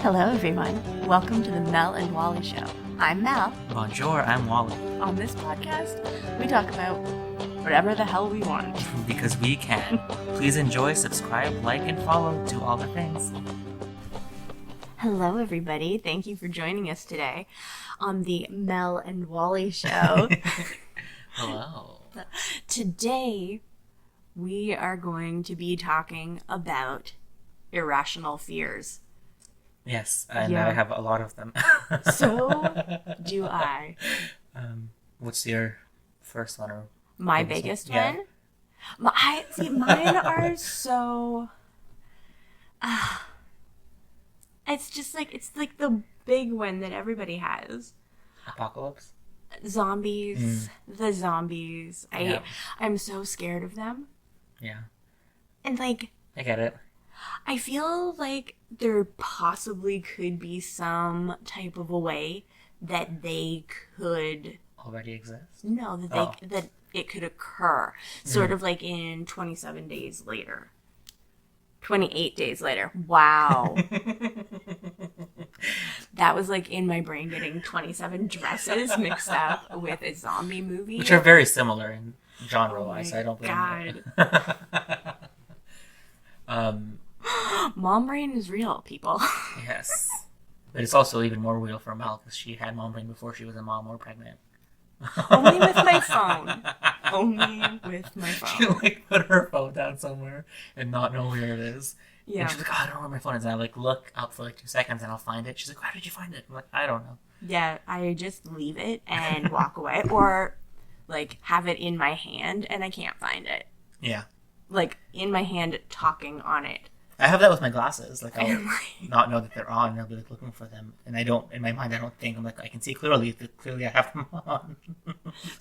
Hello, everyone. Welcome to the Mel and Wally Show. I'm Mel. Bonjour, I'm Wally. On this podcast, we talk about whatever the hell we want. Because we can. Please enjoy, subscribe, like, and follow. Do all the things. Hello, everybody. Thank you for joining us today on the Mel and Wally Show. Hello. Today, we are going to be talking about irrational fears. Yes, and I have a lot of them. So do I. What's your first one? Or my biggest one? Mine are so... it's like the big one that everybody has. Apocalypse? Zombies. The zombies. I'm so scared of them. Yeah. And like... I get it. I feel like there possibly could be some type of a way that they could... Already exist? No, that it could occur. Sort of like in 27 days later. 28 days later. Wow. That was like in my brain getting 27 dresses mixed up with a zombie movie. Which are very similar in genre-wise, I don't blame you. Mom brain is real, people. Yes. But it's also even more real for Mel because she had mom brain before she was a mom or pregnant. Only with my phone. Only with my phone. She like put her phone down somewhere and not know where it is. Yeah. And she's like, oh, I don't know where my phone is. And I like look up for like 2 seconds and I'll find it. She's like, how did you find it? I'm like, I don't know. Yeah, I just leave it and walk away. Or like have it in my hand and I can't find it. Yeah. Like in my hand talking on it. I have that with my glasses. Like I'll not know that they're on and I'll be like looking for them. And I don't, in my mind, I don't think, I'm like, I can see clearly I have them on.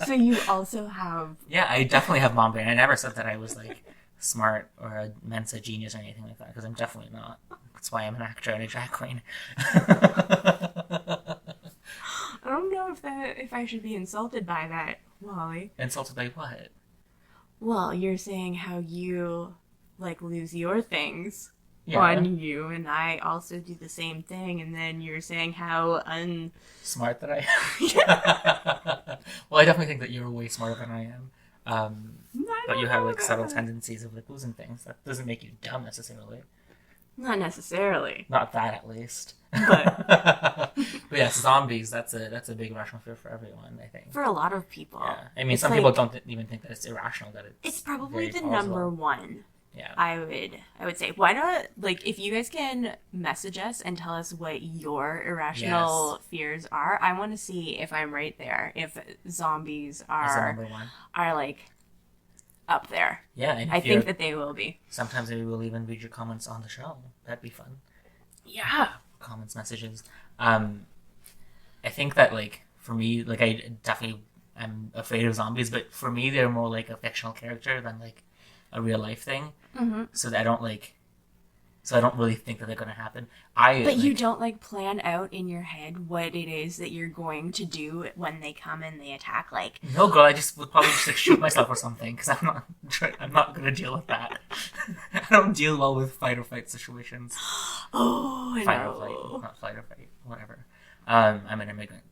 So you also have... Yeah, I definitely have mom brain. I never said that I was like smart or a Mensa genius or anything like that because I'm definitely not. That's why I'm an actor and a drag queen. I don't know if I should be insulted by that, Wally. Insulted by what? Well, you're saying how you like lose your things on you, and I also do the same thing, and then you're saying how smart that I am. Well, I definitely think that you're way smarter than I am. But you have like subtle tendencies of like losing things. That doesn't make you dumb necessarily. Not necessarily. Not that, at least. But yes, zombies. That's a big irrational fear for everyone. I think for a lot of people. Yeah, I mean, some people don't even think that it's irrational. That it's probably the number one. Yeah, I would say, why not, like, if you guys can message us and tell us what your irrational fears are, I want to see if I'm right there, if zombies are number one. Are like up there. Yeah, and I think that they will be. Sometimes maybe we'll even read your comments on the show. That'd be fun. Yeah, comments, messages. I think that like for me, like I definitely am afraid of zombies, but for me they're more like a fictional character than like a real life thing. Mm-hmm. So I don't really think that they're going to happen. But you don't like plan out in your head what it is that you're going to do when they come and they attack. Like no, girl, I just would probably just like shoot myself or something because I'm not going to deal with that. I don't deal well with fight or flight situations. Oh, I fight know. Or flight, not flight or fight, whatever. I'm an immigrant.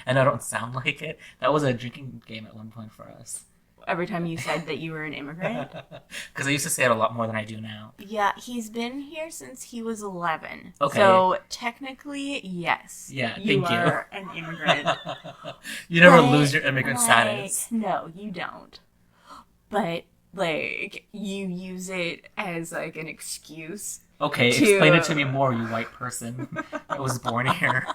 And I don't sound like it. That was a drinking game at one point for us. Every time you said that you were an immigrant? Because I used to say it a lot more than I do now. Yeah, he's been here since he was 11. Okay. So, technically, yes. Yeah, you thank you. are an immigrant. You never lose your immigrant status. No, you don't. But, like, you use it as, like, an excuse. Okay, explain it to me more, you white person. I was born here.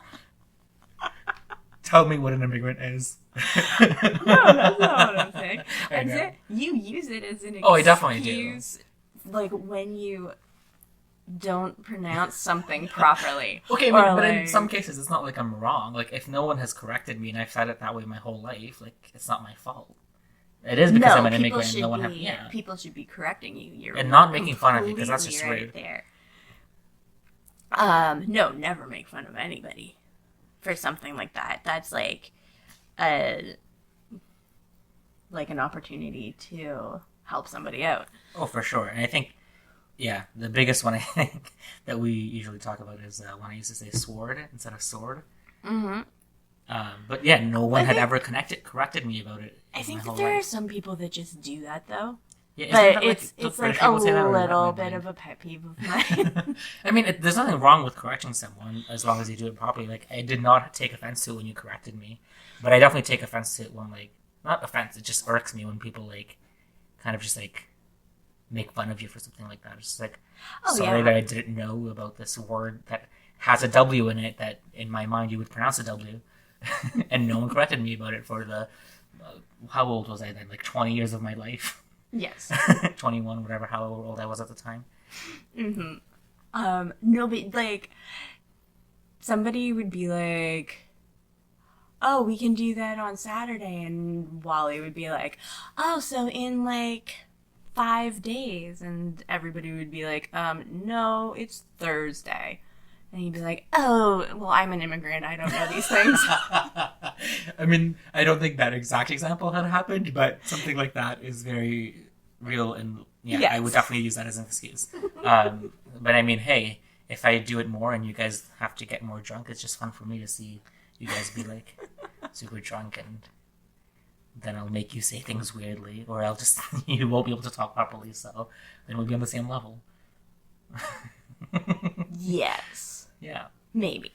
Tell me what an immigrant is. No, that's not what I'm saying. I'm saying you use it as an excuse. Oh, I definitely do. Like when you don't pronounce something properly. Okay, but in some cases it's not like I'm wrong. Like if no one has corrected me and I've said it that way my whole life, like it's not my fault. It is because I'm an immigrant and no one people should be correcting you. And not making fun of you because that's just rude. There. No, never make fun of anybody for something like that. That's like an opportunity to help somebody out. Oh, for sure. And I think Yeah, the biggest one I think that we usually talk about is when I used to say sword instead of sword. Mm-hmm. But yeah, no one had ever corrected me about it. I think that there are some people that just do that though. Yeah, but it's like a little bit of a pet peeve of mine. I mean, there's nothing wrong with correcting someone as long as you do it properly. Like, I did not take offense to it when you corrected me, but I definitely take offense to it when, like, not offense, it just irks me when people, like, kind of just, like, make fun of you for something like that. It's just like, sorry that I didn't know about this word that has a W in it that in my mind you would pronounce a W. And no one corrected me about it for the, how old was I then? Like 20 years of my life. Yes. 21, whatever, how old I was at the time. Mm-hmm. No, but, like, somebody would be like, oh, we can do that on Saturday. And Wally would be like, oh, so in, like, 5 days. And everybody would be like, no, it's Thursday. And he'd be like, oh, well, I'm an immigrant. I don't know these things. I mean, I don't think that exact example had happened, but something like that is very real. And yeah, yes. I would definitely use that as an excuse. But I mean, hey, if I do it more and you guys have to get more drunk, it's just fun for me to see you guys be like super drunk, and then I'll make you say things weirdly, or I'll just, you won't be able to talk properly, so then we'll be on the same level. Yes. Yeah. Maybe.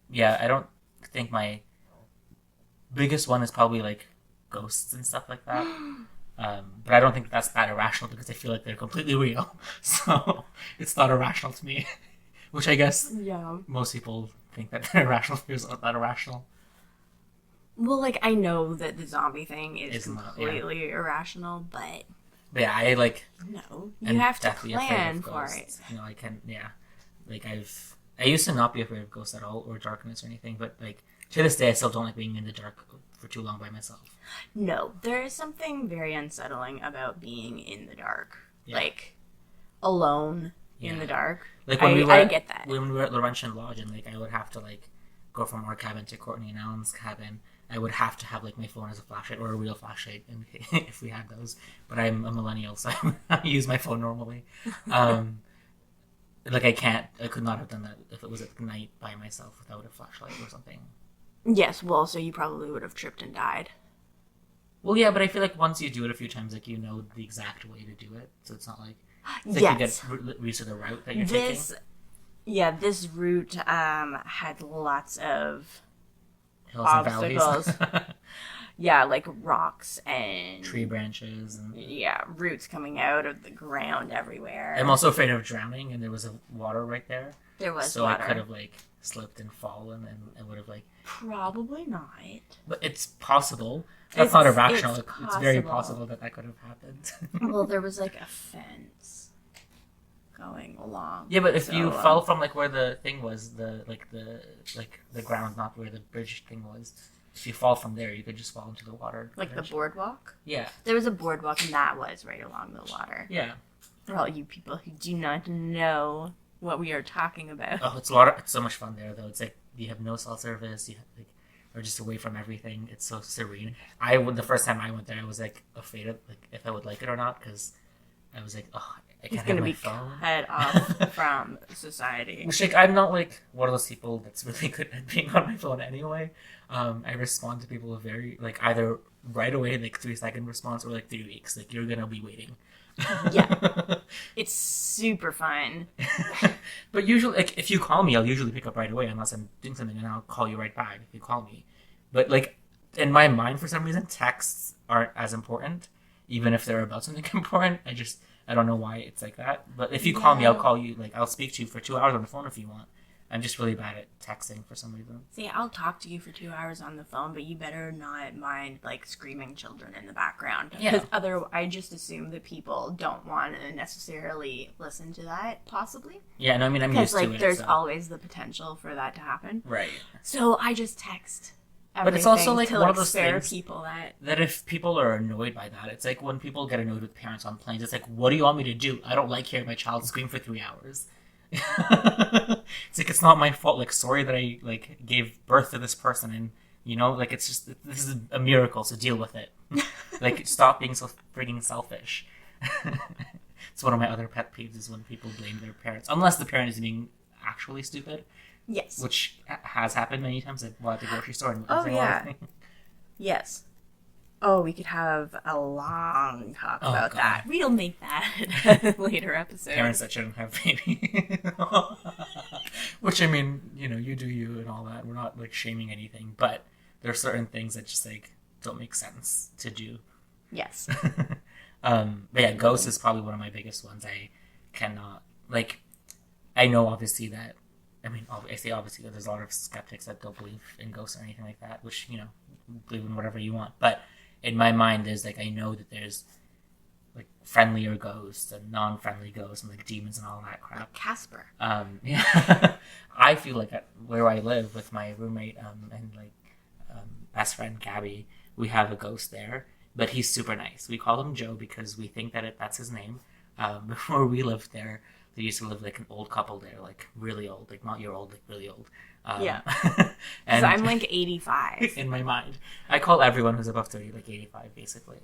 Yeah, I don't think my biggest one is probably like ghosts and stuff like that. But I don't think that's that irrational because I feel like they're completely real. So it's not irrational to me. Which I guess most people think that their irrational fears aren't that irrational. Well, like, I know that the zombie thing is completely irrational, but yeah, I like... No, you have to plan for it. You know, I can, like, I used to not be afraid of ghosts at all, or darkness or anything, but, like, to this day, I still don't like being in the dark for too long by myself. No, there is something very unsettling about being in the dark. Yeah. Like, alone in the dark. Like, when I get that. When we were at Laurentian Lodge, and, like, I would have to, like, go from our cabin to Courtney and Alan's cabin, I would have to have, like, my phone as a flashlight, or a real flashlight, if we had those. But I'm a millennial, so I use my phone normally. Like, I could not have done that if it was at night by myself without a flashlight or something. Yes, well, so you probably would have tripped and died. Well, yeah, but I feel like once you do it a few times, like, you know the exact way to do it, so it's not like... It's like you get used to the route that you're taking. Yeah, this route had lots of... Hills obstacles. And valleys. Yeah, like rocks and tree branches and roots coming out of the ground everywhere. I'm also afraid of drowning, and there was a water right there. There was so water. I could have like slipped and fallen, and I would have like probably not. But it's possible. That's not irrational. It's very possible that could have happened. Well, there was like a fence going along. Yeah, but if you fell from like where the thing was, the ground, not where the bridge thing was. If you fall from there, you could just fall into the water. Like the boardwalk? Yeah. There was a boardwalk, and that was right along the water. Yeah. For all you people who do not know what we are talking about. Oh, it's so much fun there, though. It's like you have no cell service. You have like, or just away from everything. It's so serene. The first time I went there, I was like afraid of like if I would like it or not, because I was like, oh, I can't have my phone. He's gonna be cut off from society. Which, like, I'm not like one of those people that's really good at being on my phone anyway. I respond to people very like either right away, like 3-second response, or like 3 weeks. Like, you're gonna be waiting. Yeah, it's super fun. But usually, like, if you call me, I'll usually pick up right away unless I'm doing something, and I'll call you right back if you call me. But like in my mind, for some reason, texts aren't as important, even if they're about something important. I don't know why it's like that. But if you call me, I'll call you. Like, I'll speak to you for 2 hours on the phone if you want. I'm just really bad at texting for some reason. See, I'll talk to you for 2 hours on the phone, but you better not mind, like, screaming children in the background. Because I just assume that people don't want to necessarily listen to that, possibly. Yeah, no, I mean, I'm used to it. Because, like, there's always the potential for that to happen. Right. So I just text everything. But it's also, like, one of those spare things people that if people are annoyed by that, it's like when people get annoyed with parents on planes, it's like, what do you want me to do? I don't like hearing my child scream for 3 hours. It's like, it's not my fault. Like, sorry that I like gave birth to this person, and you know, like, it's just, this is a miracle, so deal with it. Like, stop being so freaking selfish. It's one of my other pet peeves is when people blame their parents, unless the parent is being actually stupid. Yes. Which has happened many times. I've bought at the grocery store and oh yeah. Yes. Oh, we could have a long talk about God. that. We'll make that a later episode. Parents that shouldn't have babies. Which, I mean, you do you and all that. We're not, like, shaming anything. But there are certain things that just, like, don't make sense to do. Yes. But yeah, ghosts is probably one of my biggest ones. I cannot, like, I know obviously that, I mean, obviously there's a lot of skeptics that don't believe in ghosts or anything like that, which, believe in whatever you want. But in my mind, there's, like, I know that there's, like, friendlier ghosts and non-friendly ghosts and, like, demons and all that crap. Like Casper. Yeah. I feel like where I live with my roommate and, like, best friend Gabby, we have a ghost there, but he's super nice. We call him Joe because we think that that's his name. Before we lived there, there used to live, like, an old couple there, like, really old, like, not your old, like, really old. Yeah. And I'm, like, 85. in my mind. I call everyone who's above 30, like, 85, basically.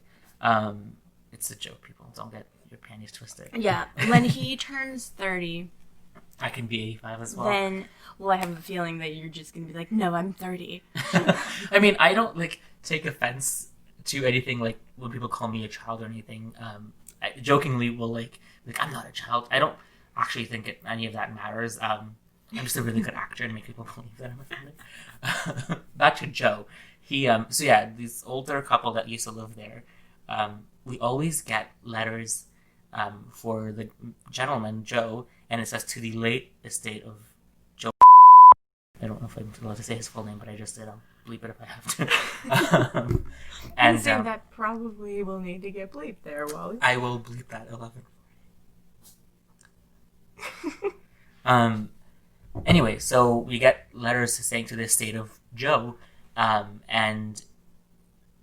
It's a joke, people. Don't get your panties twisted. Yeah. When he turns 30... I can be 85 as well. Then, I have a feeling that you're just going to be like, no, I'm 30. I mean, I don't, like, take offense to anything, like, when people call me a child or anything. I jokingly will, like, I'm not a child. I don't actually think any of that matters. I'm just a really good actor to make people believe that I'm offended. Back to Joe. He, so yeah, this older couple that used to live there, we always get letters for the gentleman, Joe, and it says, to the late estate of Joe. I don't know if I'm allowed to say his full name, but I just did. I'll bleep it if I have to. And that probably will need to get bleeped there, Wally. I will bleep that 11. Anyway, so we get letters saying to the estate of Joe, and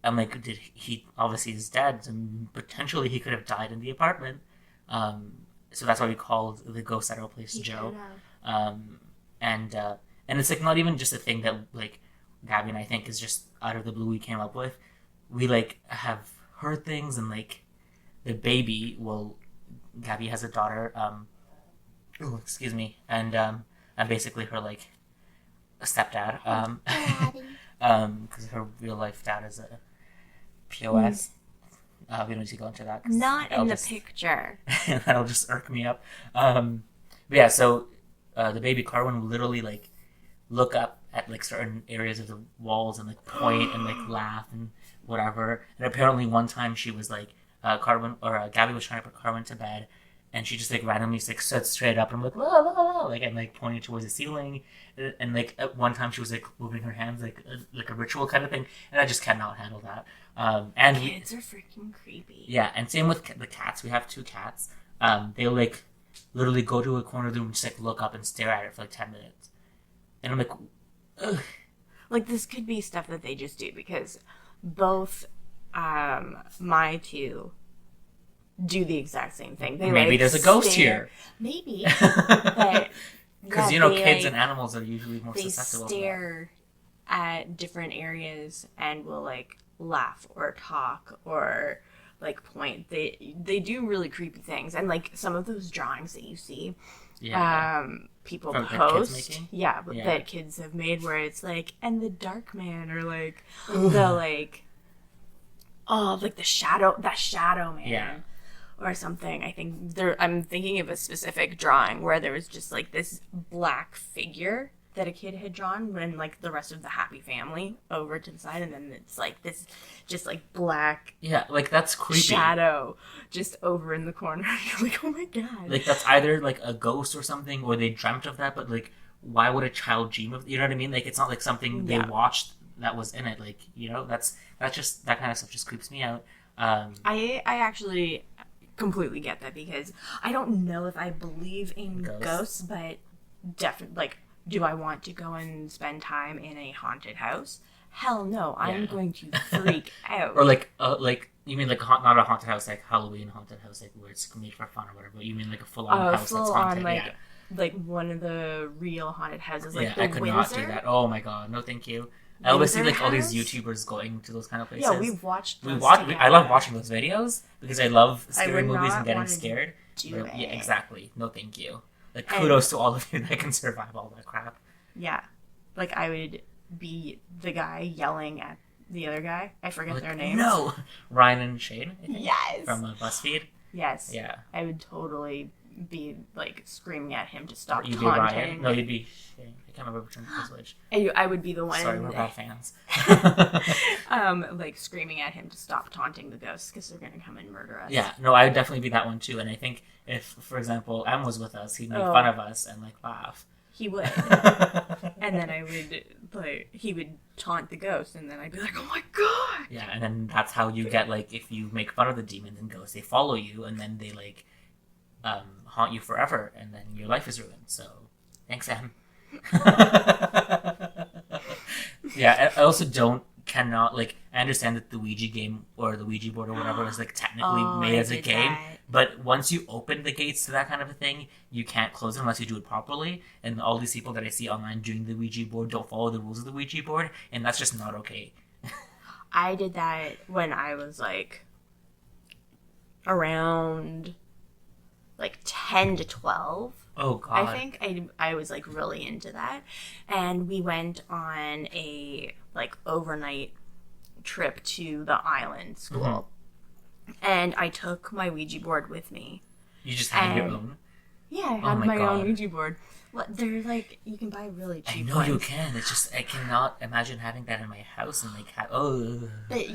I'm like, did he, obviously he's dead, and potentially he could have died in the apartment. So that's why we called the ghost that replaced Joe. And it's, like, not even just a thing that, like, Gabby and I think is just out of the blue we came up with. We, like, have heard things, and, like, the baby Gabby has a daughter, excuse me, and I'm basically her, like, a stepdad, because her real life dad is a POS. We don't need to go into that. Not in the picture. That'll just irk me up. But yeah, so the baby Carwin will literally, like, look up at, like, certain areas of the walls and, like, point and, like, laugh and whatever. And apparently one time she was, like, Gabby was trying to put Carwin to bed, and she just, like, randomly, like, stood straight up and I'm like, la, la, la, like, and, like, pointing towards the ceiling. And, like, at one time she was, like, moving her hands like a ritual kind of thing, and I just cannot handle that. And kids are freaking creepy. Yeah, and same with the cats. We have 2 cats. They'll, like, literally go to a corner of the room and just, like, look up and stare at it for, like, 10 minutes. And I'm like, ugh. Like, this could be stuff that they just do because both my 2 do the exact same thing. They, maybe, like, there's a ghost here. Maybe. But because, kids, like, and animals are usually more susceptible. They stare at different areas and will, like, laugh or talk or, like, point. They do really creepy things. And, like, some of those drawings that you see, people post, that kids have made, where it's like, and the dark man, or, like, the, like, like, that shadow man, or something. I'm thinking of a specific drawing where there was just, like, this black figure that a kid had drawn when, like, the rest of the happy family over to the side, and then it's, like, this just, like, black like, that's creepy shadow just over in the corner. You're like, oh my god, like, that's either, like, a ghost or something, or they dreamt of that, but, like, why would a child dream of, you know what I mean? Like, it's not like something they watched that was in it, like, that's just, that kind of stuff just creeps me out. I actually completely get that, because I don't know if I believe in ghosts, but definitely, like, do I want to go and spend time in a haunted house? Hell no, I'm going to freak out. Or, like, you mean, like, not a haunted house, like Halloween haunted house, like, where it's made for fun or whatever, but you mean, like, a full-on house that's haunted? Like one of the real haunted houses, like the I could Windsor? not do that. Oh my god, no thank you. I always see, like, all these YouTubers going to those kind of places. Yeah, we've watched those I love watching those videos, because I love scary movies and getting scared. do it. Yeah, exactly. No, thank you. Like, kudos to all of you that can survive all that crap. Yeah. Like, I would be the guy yelling at the other guy. I forget their names. No! Ryan and Shane, I think. Yes! From BuzzFeed. Yes. Yeah. I would totally be, like, screaming at him to stop You'd taunting. be Ryan. No, you'd be Shane. I can't remember which one was which. I would be the one. Sorry, we're bad fans. Like, screaming at him to stop taunting the ghosts because they're going to come and murder us. Yeah, no, I would definitely be that one too. And I think if, for example, M was with us, he'd make fun of us and, like, laugh. He would. And then I would, like, he would taunt the ghost, and then I'd be like, oh my god! Yeah, and then that's how you get, like, if you make fun of the demons and ghosts, they follow you, and then they, like, haunt you forever, and then your life is ruined. So, thanks, Em. Yeah, I also cannot, like, I understand that the Ouija game, or the Ouija board or whatever, is, like, technically made as a game. That. But once you open the gates to that kind of a thing, you can't close it unless you do it properly. And all these people that I see online doing the Ouija board don't follow the rules of the Ouija board, and that's just not okay. I did that when I was, like, around, like, 10 to 12. Oh, God. I think I was, like, really into that. And we went on a, like, overnight trip to the island school. Mm-hmm. And I took my Ouija board with me. You just had your own? Yeah, I had my own Ouija board. Well, they're like, you can buy really cheap ones. You can. It's just, I cannot imagine having that in my house and, like, But,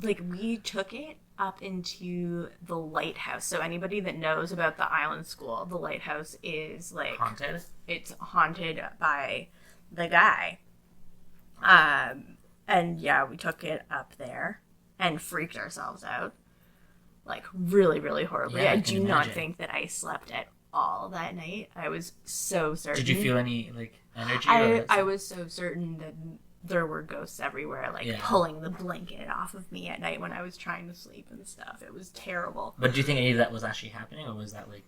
like, we took it up into the lighthouse. So anybody that knows about the island school, the lighthouse is, like... Haunted? It's haunted by the guy. And, yeah, we took it up there and freaked ourselves out. Like, really, really horribly. Yeah, I do not think that I slept at all that night. I was so certain. Did you feel any, like, energy? I was so certain that there were ghosts everywhere, like, pulling the blanket off of me at night when I was trying to sleep and stuff. It was terrible. But do you think any of that was actually happening, or was that, like...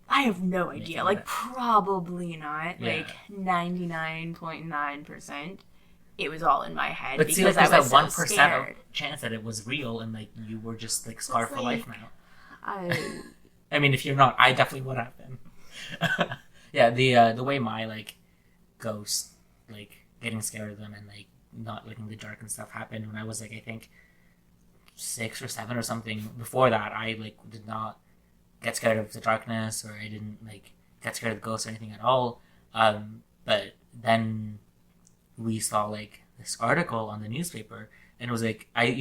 I have no idea. Like, probably not. Yeah. Like, 99.9%. It was all in my head. But because see, like, there's that 1% of chance that it was real and, like, you were just, like, scarred for life now. I mean, if you're not, I definitely would have been. Yeah, the way my, like, ghost, like, getting scared of them and, like, not liking the dark and stuff happened when I was, like, I think 6 or 7 or something. Before that, I, like, did not get scared of the darkness, or I didn't, like, get scared of ghosts or anything at all. But then we saw, like, this article on the newspaper, and it was like, I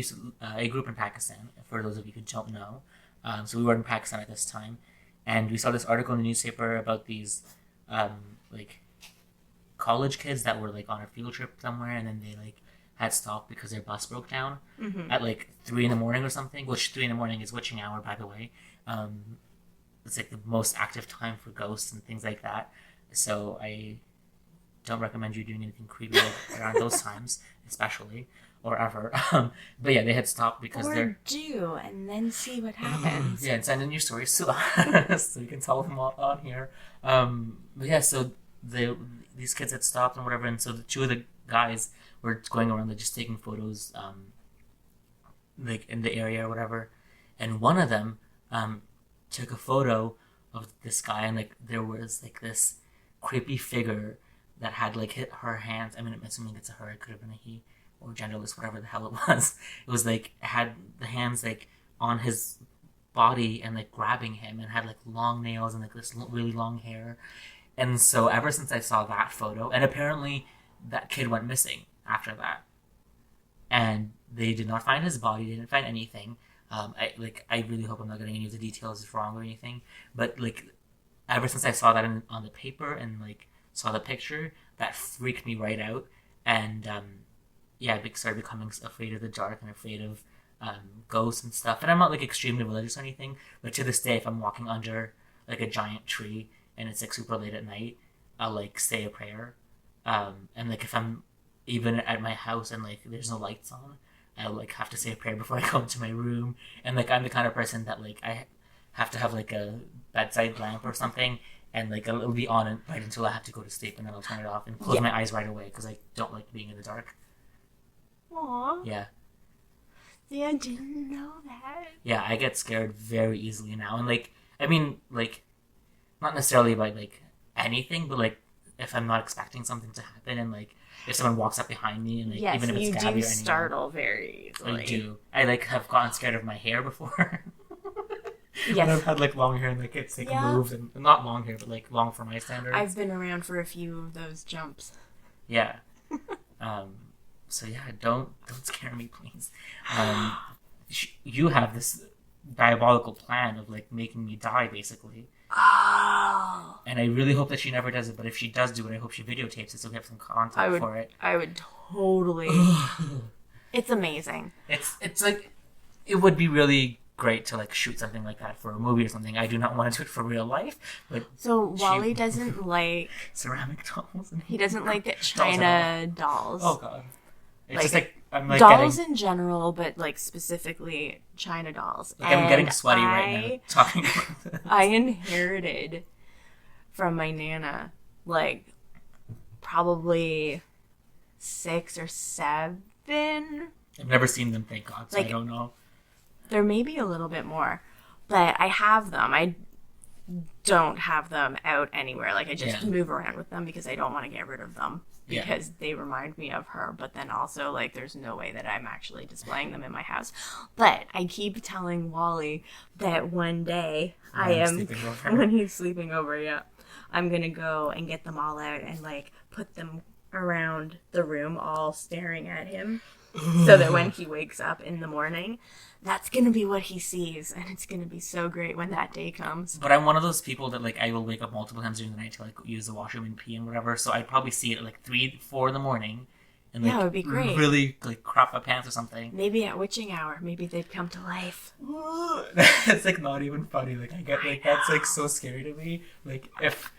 grew up in Pakistan, for those of you who don't know. So we were in Pakistan at this time, and we saw this article in the newspaper about these like, college kids that were, like, on a field trip somewhere, and then they, like, had stopped because their bus broke down at, like, 3 a.m. or something, which 3 a.m. is witching hour, by the way. It's, like, the most active time for ghosts and things like that. So I don't recommend you doing anything creepy around those times, especially, or ever. But yeah, they had stopped because they're... do, and then see what happens. Yeah, and send in your stories to us, so you can tell them all on here. But yeah, so these kids had stopped and whatever, and so the 2 of the guys were going around, like, just taking photos, like, in the area or whatever, and one of them took a photo of this guy, and, like, there was, like, this creepy figure that had, like, hit her hands. I mean, I'm assuming it's a her. It could have been a he, or genderless, whatever the hell it was. It was, like, it had the hands, like, on his body and, like, grabbing him, and had, like, long nails and, like, this really long hair. And so ever since I saw that photo, and apparently that kid went missing after that, and they did not find his body. They didn't find anything. I really hope I'm not getting any of the details wrong or anything. But, like, ever since I saw that on the paper and, like, saw the picture, that freaked me right out. And, I started becoming afraid of the dark and afraid of ghosts and stuff. And I'm not, like, extremely religious or anything, but to this day, if I'm walking under, like, a giant tree and it's, like, super late at night, I'll, like, say a prayer. And, like, if I'm even at my house and, like, there's no lights on, I'll, like, have to say a prayer before I go into my room. And, like, I'm the kind of person that, like, I have to have, like, a bedside lamp or something, and, like, it'll be on right until I have to go to sleep, and then I'll turn it off and close my eyes right away, because I don't like being in the dark. Aww. Yeah. Yeah, I didn't know that. Yeah, I get scared very easily now, and, like, I mean, like, not necessarily by like anything, but like if I'm not expecting something to happen, and like if someone walks up behind me, and like Yes, even if it's you Gabby do or anyone, startle very easily. I do. I like have gotten scared of my hair before. Yes. When I've had like long hair and like it's like moved, and not long hair, but like long for my standards. I've been around for a few of those jumps. Yeah. So yeah, don't scare me, please. You have this diabolical plan of like making me die, basically. Oh. And I really hope that she never does it. But if she does do it, I hope she videotapes it so we have some content for it. I would totally. It's amazing. It's like it would be really great to like shoot something like that for a movie or something. I do not want to do it for real life. But so Wally doesn't like ceramic dolls. He doesn't like China dolls. Oh god. It's like, just like I'm like dolls in general, but like specifically China dolls. Like I'm getting sweaty right now talking about this. I inherited from my nana like probably 6 or 7. I've never seen them, thank God, so like, I don't know. There may be a little bit more, but I have them. I don't have them out anywhere. Like I just move around with them because I don't want to get rid of them. Because they remind me of her, but then also, like, there's no way that I'm actually displaying them in my house. But I keep telling Wally that one day when he's sleeping over, I'm gonna go and get them all out and, like, put them around the room all staring at him so that when he wakes up in the morning, that's gonna be what he sees, and it's gonna be so great when that day comes. But I'm one of those people that like I will wake up multiple times during the night to like use the washroom and pee and whatever. So I'd probably see it at like 3, 4 in the morning, and like it would be great. Really like crap my pants or something. Maybe at witching hour, maybe they'd come to life. That's like not even funny. Like I get like that's like so scary to me. Like if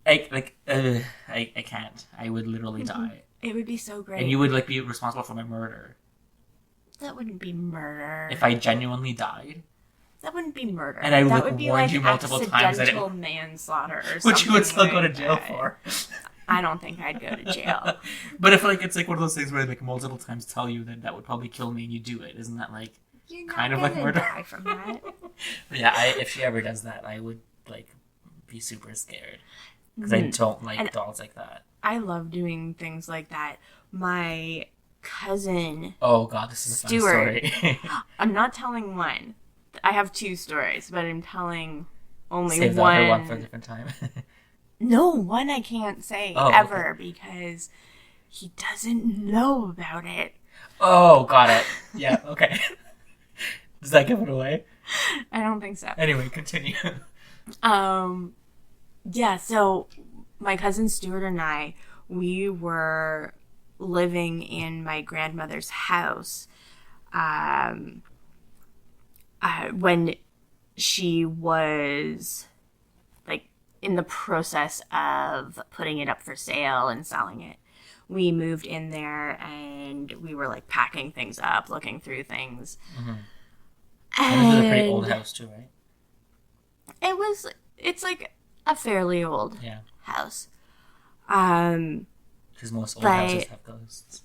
I can't. I would literally die. It would be so great. And you would like be responsible for my murder. That wouldn't be murder. If I genuinely died. That wouldn't be murder. And I would that like, would be warned like you multiple times that accidental manslaughter or something. Which you would still like go to jail that. for. I don't think I'd go to jail. But if like it's like one of those things where like multiple times tell you that would probably kill me and you do it, isn't that like You're not kind of like murder? Die from that. But yeah, if she ever does that, I would like be super scared because I don't like dolls like that. I love doing things like that. My cousin. Oh god, this is a fun story. I'm not telling one. I have 2 stories, but I'm telling only Save one. Save the other one for a different time. No, one I can't say ever because he doesn't know about it. Oh, got it. Yeah, okay. Does that give it away? I don't think so. Anyway, continue. Yeah, so my cousin Stuart and I, we were living in my grandmother's house when she was like in the process of putting it up for sale and selling it. We moved in there and we were like packing things up, looking through things. Mm-hmm. And this is a pretty old house too, right? It's like a fairly old house. Because most old houses have ghosts.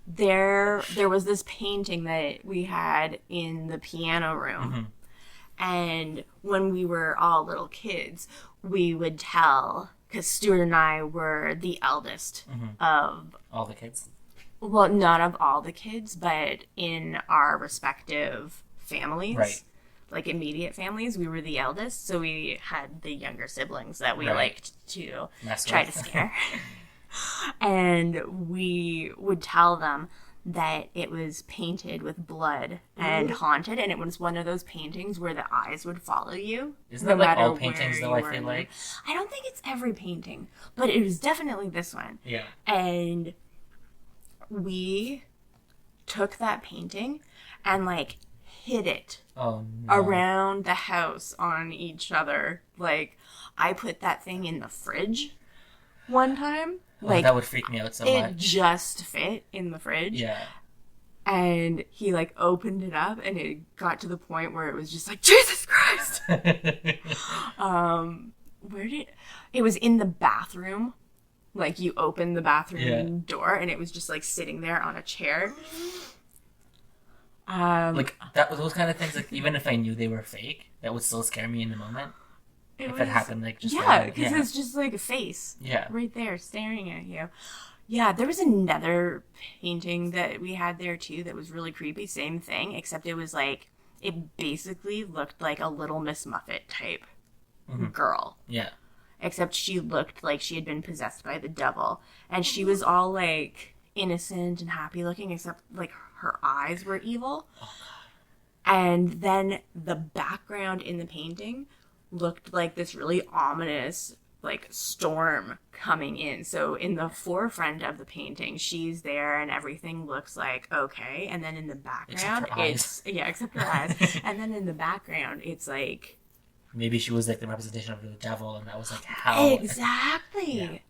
There was this painting that we had in the piano room. Mm-hmm. And when we were all little kids, we would tell, because Stuart and I were the eldest of... All the kids? Well, not of all the kids, but in our respective families. Right. Like immediate families, we were the eldest, so we had the younger siblings that we liked to try to scare. And we would tell them that it was painted with blood and haunted, and it was one of those paintings where the eyes would follow you. Isn't that like all paintings though, I feel like? I don't think it's every painting, but it was definitely this one. Yeah. And we took that painting and like hid it around the house on each other. Like, I put that thing in the fridge one time. Like, that would freak me out so much. It just fit in the fridge. Yeah. And he, like, opened it up, and it got to the point where it was just like, Jesus Christ! It was in the bathroom. Like, you open the bathroom door, and it was just, like, sitting there on a chair. Like, those kind of things, like, even if I knew they were fake, that would still scare me in the moment. if it happened like just yeah, because it's just like a face, yeah, right there staring at you. Yeah, there was another painting that we had there too that was really creepy. Same thing, except it was like it basically looked like a Little Miss Muffet type girl. Yeah. Except she looked like she had been possessed by the devil, and she was all like innocent and happy looking, except like her eyes were evil. Oh, and then the background in the painting looked like this really ominous like storm coming in. So in the forefront of the painting, she's there and everything looks like okay, and then in the background except her eyes. And then in the background it's like maybe she was like the representation of the devil, and that was like hell. Exactly.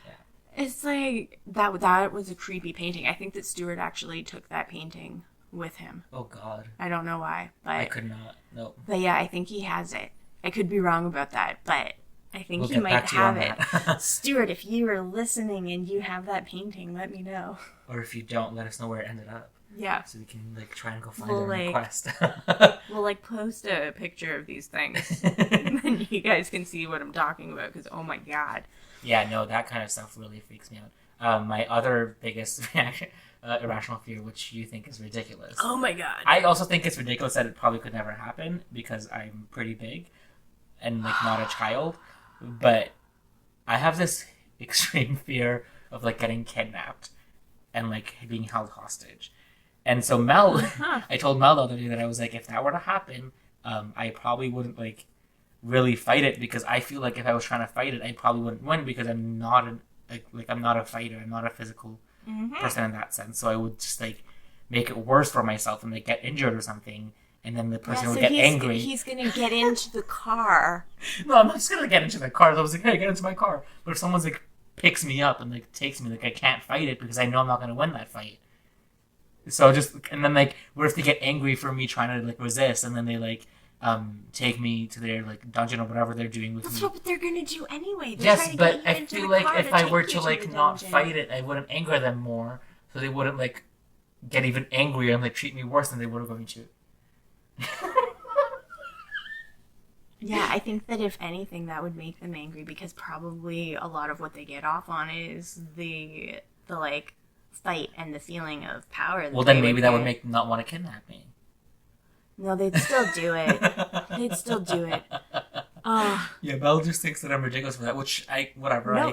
Yeah. It's like that was a creepy painting. I think that Stuart actually took that painting with him. Oh God. I don't know why, but I could not. No. But yeah, I think he has it. I could be wrong about that, but I think he might have it. Stuart, if you are listening and you have that painting, let me know. Or if you don't, let us know where it ended up. Yeah. So we can like try and go find it and request. We'll like post a picture of these things, and then you guys can see what I'm talking about. Because oh my God. Yeah, no, that kind of stuff really freaks me out. My other biggest irrational fear, which you think is ridiculous. Oh my God. I also think it's ridiculous that it probably could never happen because I'm pretty big and like not a child. But I have this extreme fear of like getting kidnapped and like being held hostage. And so Mel, I told Mel the other day that I was like, if that were to happen, I probably wouldn't like really fight it, because I feel like if I was trying to fight it, I probably wouldn't win, because I'm not I'm not a fighter. I'm not a physical person in that sense. So I would just like make it worse for myself and like get injured or something. And then the person would get angry. He's going to get into the car. No, I'm not just going to get into the car. I was like, hey, get into my car. But if someone's like picks me up and like takes me, like I can't fight it because I know I'm not going to win that fight. So just, and then like, what if they get angry for me trying to like resist, and then they like take me to their like dungeon or whatever they're doing with me. That's what they're going to do anyway. Yes, but I feel like if I were to like not fight it, I wouldn't anger them more. So they wouldn't like get even angrier and like treat me worse than they were going to. Yeah, I think that if anything, that would make them angry, because probably a lot of what they get off on is the like fight and the feeling of power. Well, then maybe that would make them not want to kidnap me. No, they'd still do it. They'd still do it. Yeah, Mel just thinks that I'm ridiculous for that, which I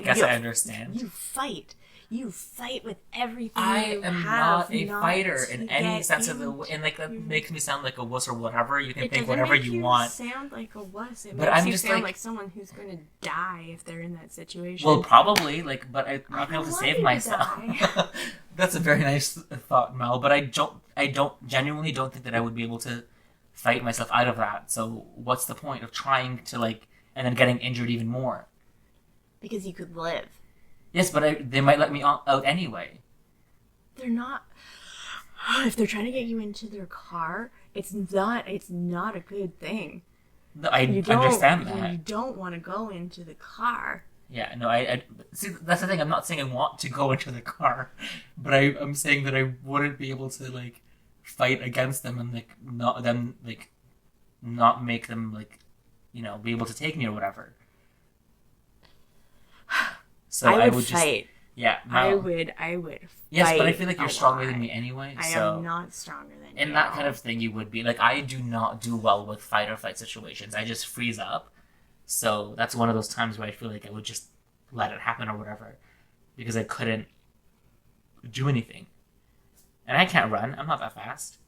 guess I understand. You fight. You fight with everything. I am not a fighter in any sense of the, and like that makes me sound like a wuss or whatever. You can think whatever you want. Sound like a wuss. It but makes I'm you just sound like someone who's going to die if they're in that situation. Well, probably but I'm not able to save myself. That's a very nice thought, Mel. But I genuinely don't think that I would be able to fight myself out of that. So what's the point of trying to like and then getting injured even more? Because you could live. Yes, but they might let me out anyway. They're not. If they're trying to get you into their car, it's not a good thing. No, I understand that. You don't want to go into the car. Yeah, no, I see. That's the thing. I'm not saying I want to go into the car, but I'm saying that I wouldn't be able to like fight against them and like not make them like be able to take me or whatever. So I would fight. Just, I would fight. Yes, but I feel like you're stronger than me anyway. I am not stronger than you. In that kind of thing, you would be. Like, I do not do well with fight or flight situations. I just freeze up. So that's one of those times where I feel like I would just let it happen or whatever. Because I couldn't do anything. And I can't run. I'm not that fast.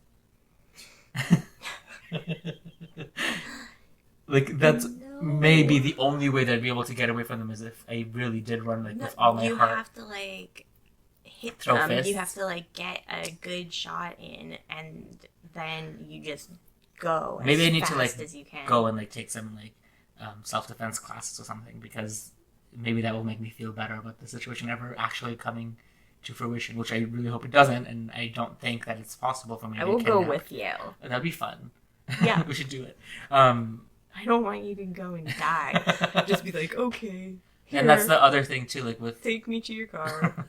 Like, that's maybe the only way that I'd be able to get away from them is if I really did run, like, with all my heart. You have to, like, hit Throw them. fists. You have to, like, get a good shot in, and then you just go maybe as I need fast to, like, as you can. go and, like, take some, like, self-defense classes or something, because maybe that will make me feel better about the situation ever actually coming to fruition, which I really hope it doesn't, and I don't think that it's possible for me to I will kidnap. go with you. That'd be fun. Yeah. We should do it. I don't want you to go and die. Just be like, okay. Here, and that's the other thing too, like with take me to your car.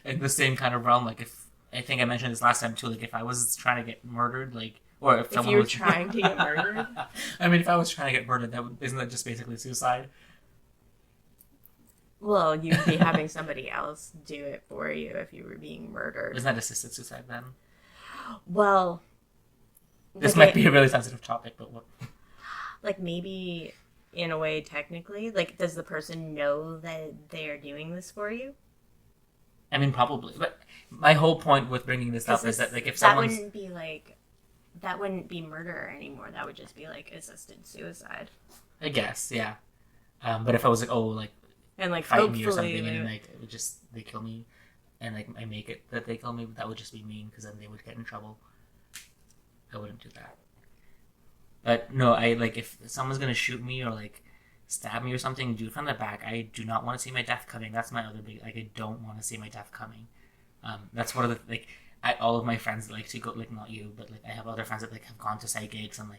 in the same kind of realm, like if I think I mentioned this last time too. Like, if I was trying to get murdered, like, or if someone you were was trying to get murdered. I mean, if I was trying to get murdered, isn't that just basically suicide? Well, you'd be having somebody else do it for you if you were being murdered. Isn't that assisted suicide then? Well, this might be a really sensitive topic, but what? Like, maybe in a way, technically, like, does the person know that they are doing this for you? I mean, probably. But my whole point with bringing this up is that, like, if someone's... That wouldn't be murder anymore. That would just be, like, assisted suicide. I guess, yeah. But if I was like, oh, like, and, like, fight me or something, and, like, it would just, they kill me, and, like, I make it that they kill me, that would just be mean, because then they would get in trouble. I wouldn't do that. But, no, like, if someone's gonna shoot me or, like, stab me or something, do it from the back. I do not want to see my death coming. That's my other big, like, I don't want to see my death coming. That's one of the, like, all of my friends like to go, like, not you, but, like, I have other friends that, like, have gone to psychics and,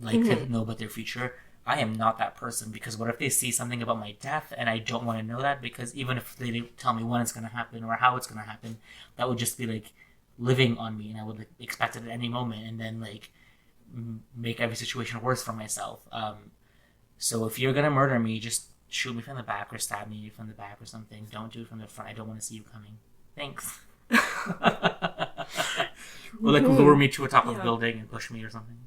like to know about their future. I am not that person, because what if they see something about my death and I don't want to know that, because even if they didn't tell me when it's going to happen or how it's going to happen, that would just be, like, living on me, and I would, like, expect it at any moment, and then, like, make every situation worse for myself. So if you're gonna murder me, just shoot me from the back or stab me from the back or something. Don't do it from the front. I don't want to see you coming. Thanks. Or, like, lure me to a top of a building and push me or something.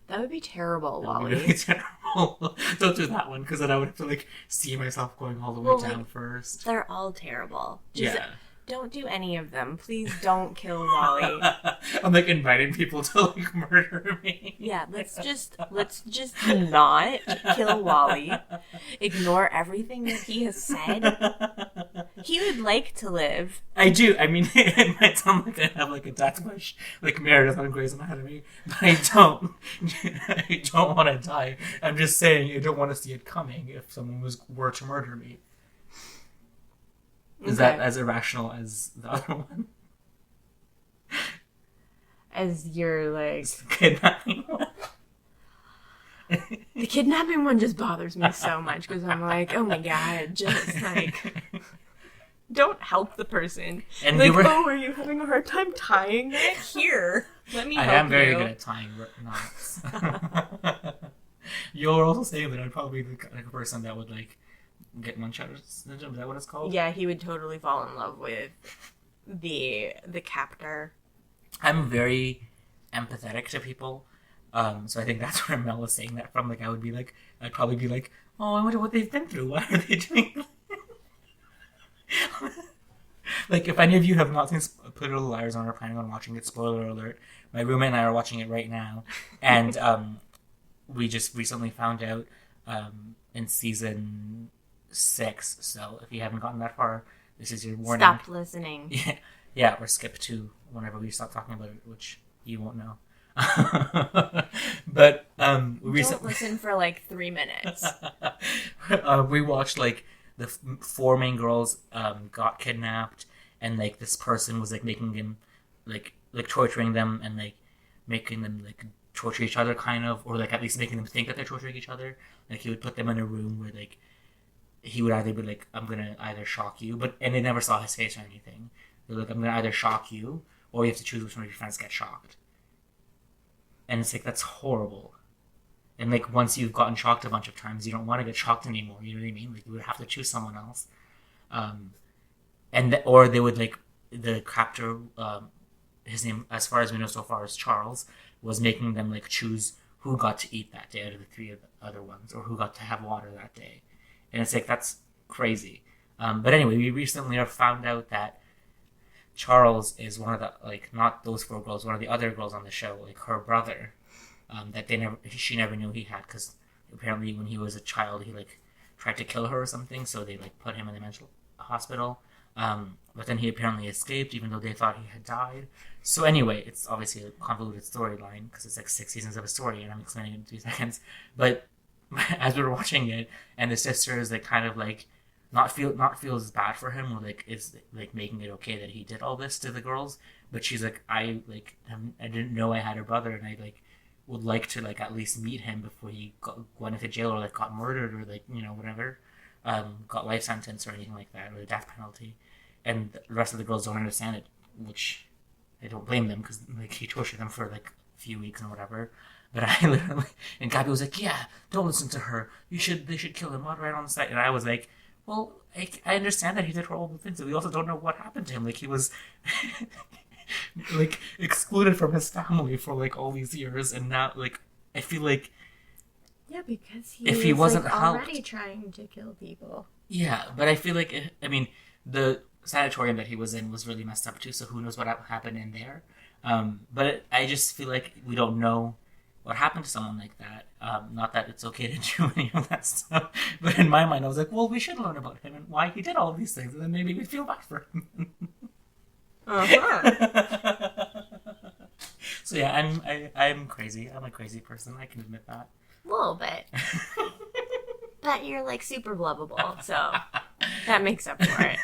That would be terrible, Wally. That would be really terrible. Don't do that one, because then I would have to, like, see myself going all the way down, like, first. They're all terrible. Just, don't do any of them. Please don't kill Wally. I'm, like, inviting people to, like, murder me. Yeah, let's just not kill Wally. Ignore everything that he has said. He would like to live. I do. I mean, it might sound like I have, like, a death wish, like Meredith on Grey's Anatomy, but I don't. I don't want to die. I'm just saying I don't want to see it coming if someone were to murder me. Is that as irrational as the other one? As your, like... kidnapping one? The kidnapping one just bothers me so much, because I'm like, oh my god, just, like... Don't help the person. And like, are you having a hard time tying it? Here, let me help you. I am very good at tying knots. You're also saying that I'd probably be like a person that would, like, get Munchausen syndrome. Is that what it's called? Yeah, he would totally fall in love with the captor. I'm very empathetic to people, so I think that's where Mel was saying that from. Like, I'd probably be like, oh, I wonder what they've been through. Why are they doing? Like, if any of you have not seen Pretty Little Liars and are planning on watching it, spoiler alert, my roommate and I are watching it right now, and we just recently found out in season 6. So if you haven't gotten that far, this is your warning. Stop listening. Yeah, or skip to whenever we stop talking about it, which you won't know. But don't listen for like 3 minutes. We watched, like, the 4 main girls got kidnapped, and, like, this person was, like, making them like torturing them, and, like, making them, like, torture each other, kind of, or, like, at least making them think that they're torturing each other. Like, he would put them in a room where, like, he would either be like, I'm gonna either shock you, and they never saw his face or anything. They're like, I'm gonna either shock you, or you have to choose which one of your friends get shocked. And it's like, that's horrible. And, like, once you've gotten shocked a bunch of times, you don't want to get shocked anymore. You know what I mean? Like, you would have to choose someone else. Or they would, like, the captor, his name, as far as we know so far, is Charles, was making them, like, choose who got to eat that day out of the 3 other ones, or who got to have water that day. And it's like, that's crazy. But anyway, we recently have found out that Charles is one of the, like, not those 4 girls, one of the other girls on the show, like, her brother, that she never knew he had, because apparently when he was a child, he, like, tried to kill her or something, so they, like, put him in the mental hospital. But then he apparently escaped, even though they thought he had died. So anyway, it's obviously a convoluted storyline, because it's like 6 seasons of a story, and I'm explaining it in 2 seconds. But as we were watching it, and the sister is, like, kind of, like, not feels bad for him, or, like, is, like, making it okay that he did all this to the girls, but she's like, I didn't know I had a brother, and I, like, would like to, like, at least meet him before he went into jail, or, like, got murdered, or, like, you know, whatever, got life sentence or anything like that, or the death penalty. And the rest of the girls don't understand it, which I don't blame them because like he tortured them for like a few weeks and whatever. But I literally, and Gabby was like, yeah, don't listen to her. They should kill him right on the site. And I was like, well, I understand that he did horrible things, but we also don't know what happened to him. Like he was like excluded from his family for like all these years, and now like I feel like Yeah, because if he wasn't like, helped, already trying to kill people. yeah, but I feel like I mean the sanatorium that he was in was really messed up too. So who knows what happened in there? I just feel like we don't know what happened to someone like that. Not that it's okay to do any of that stuff, but in my mind, I was like, well, we should learn about him and why he did all of these things, and then maybe we'd feel bad for him. So yeah, I'm crazy. I'm a crazy person. I can admit that. A little bit. But you're like super lovable, so that makes up for it.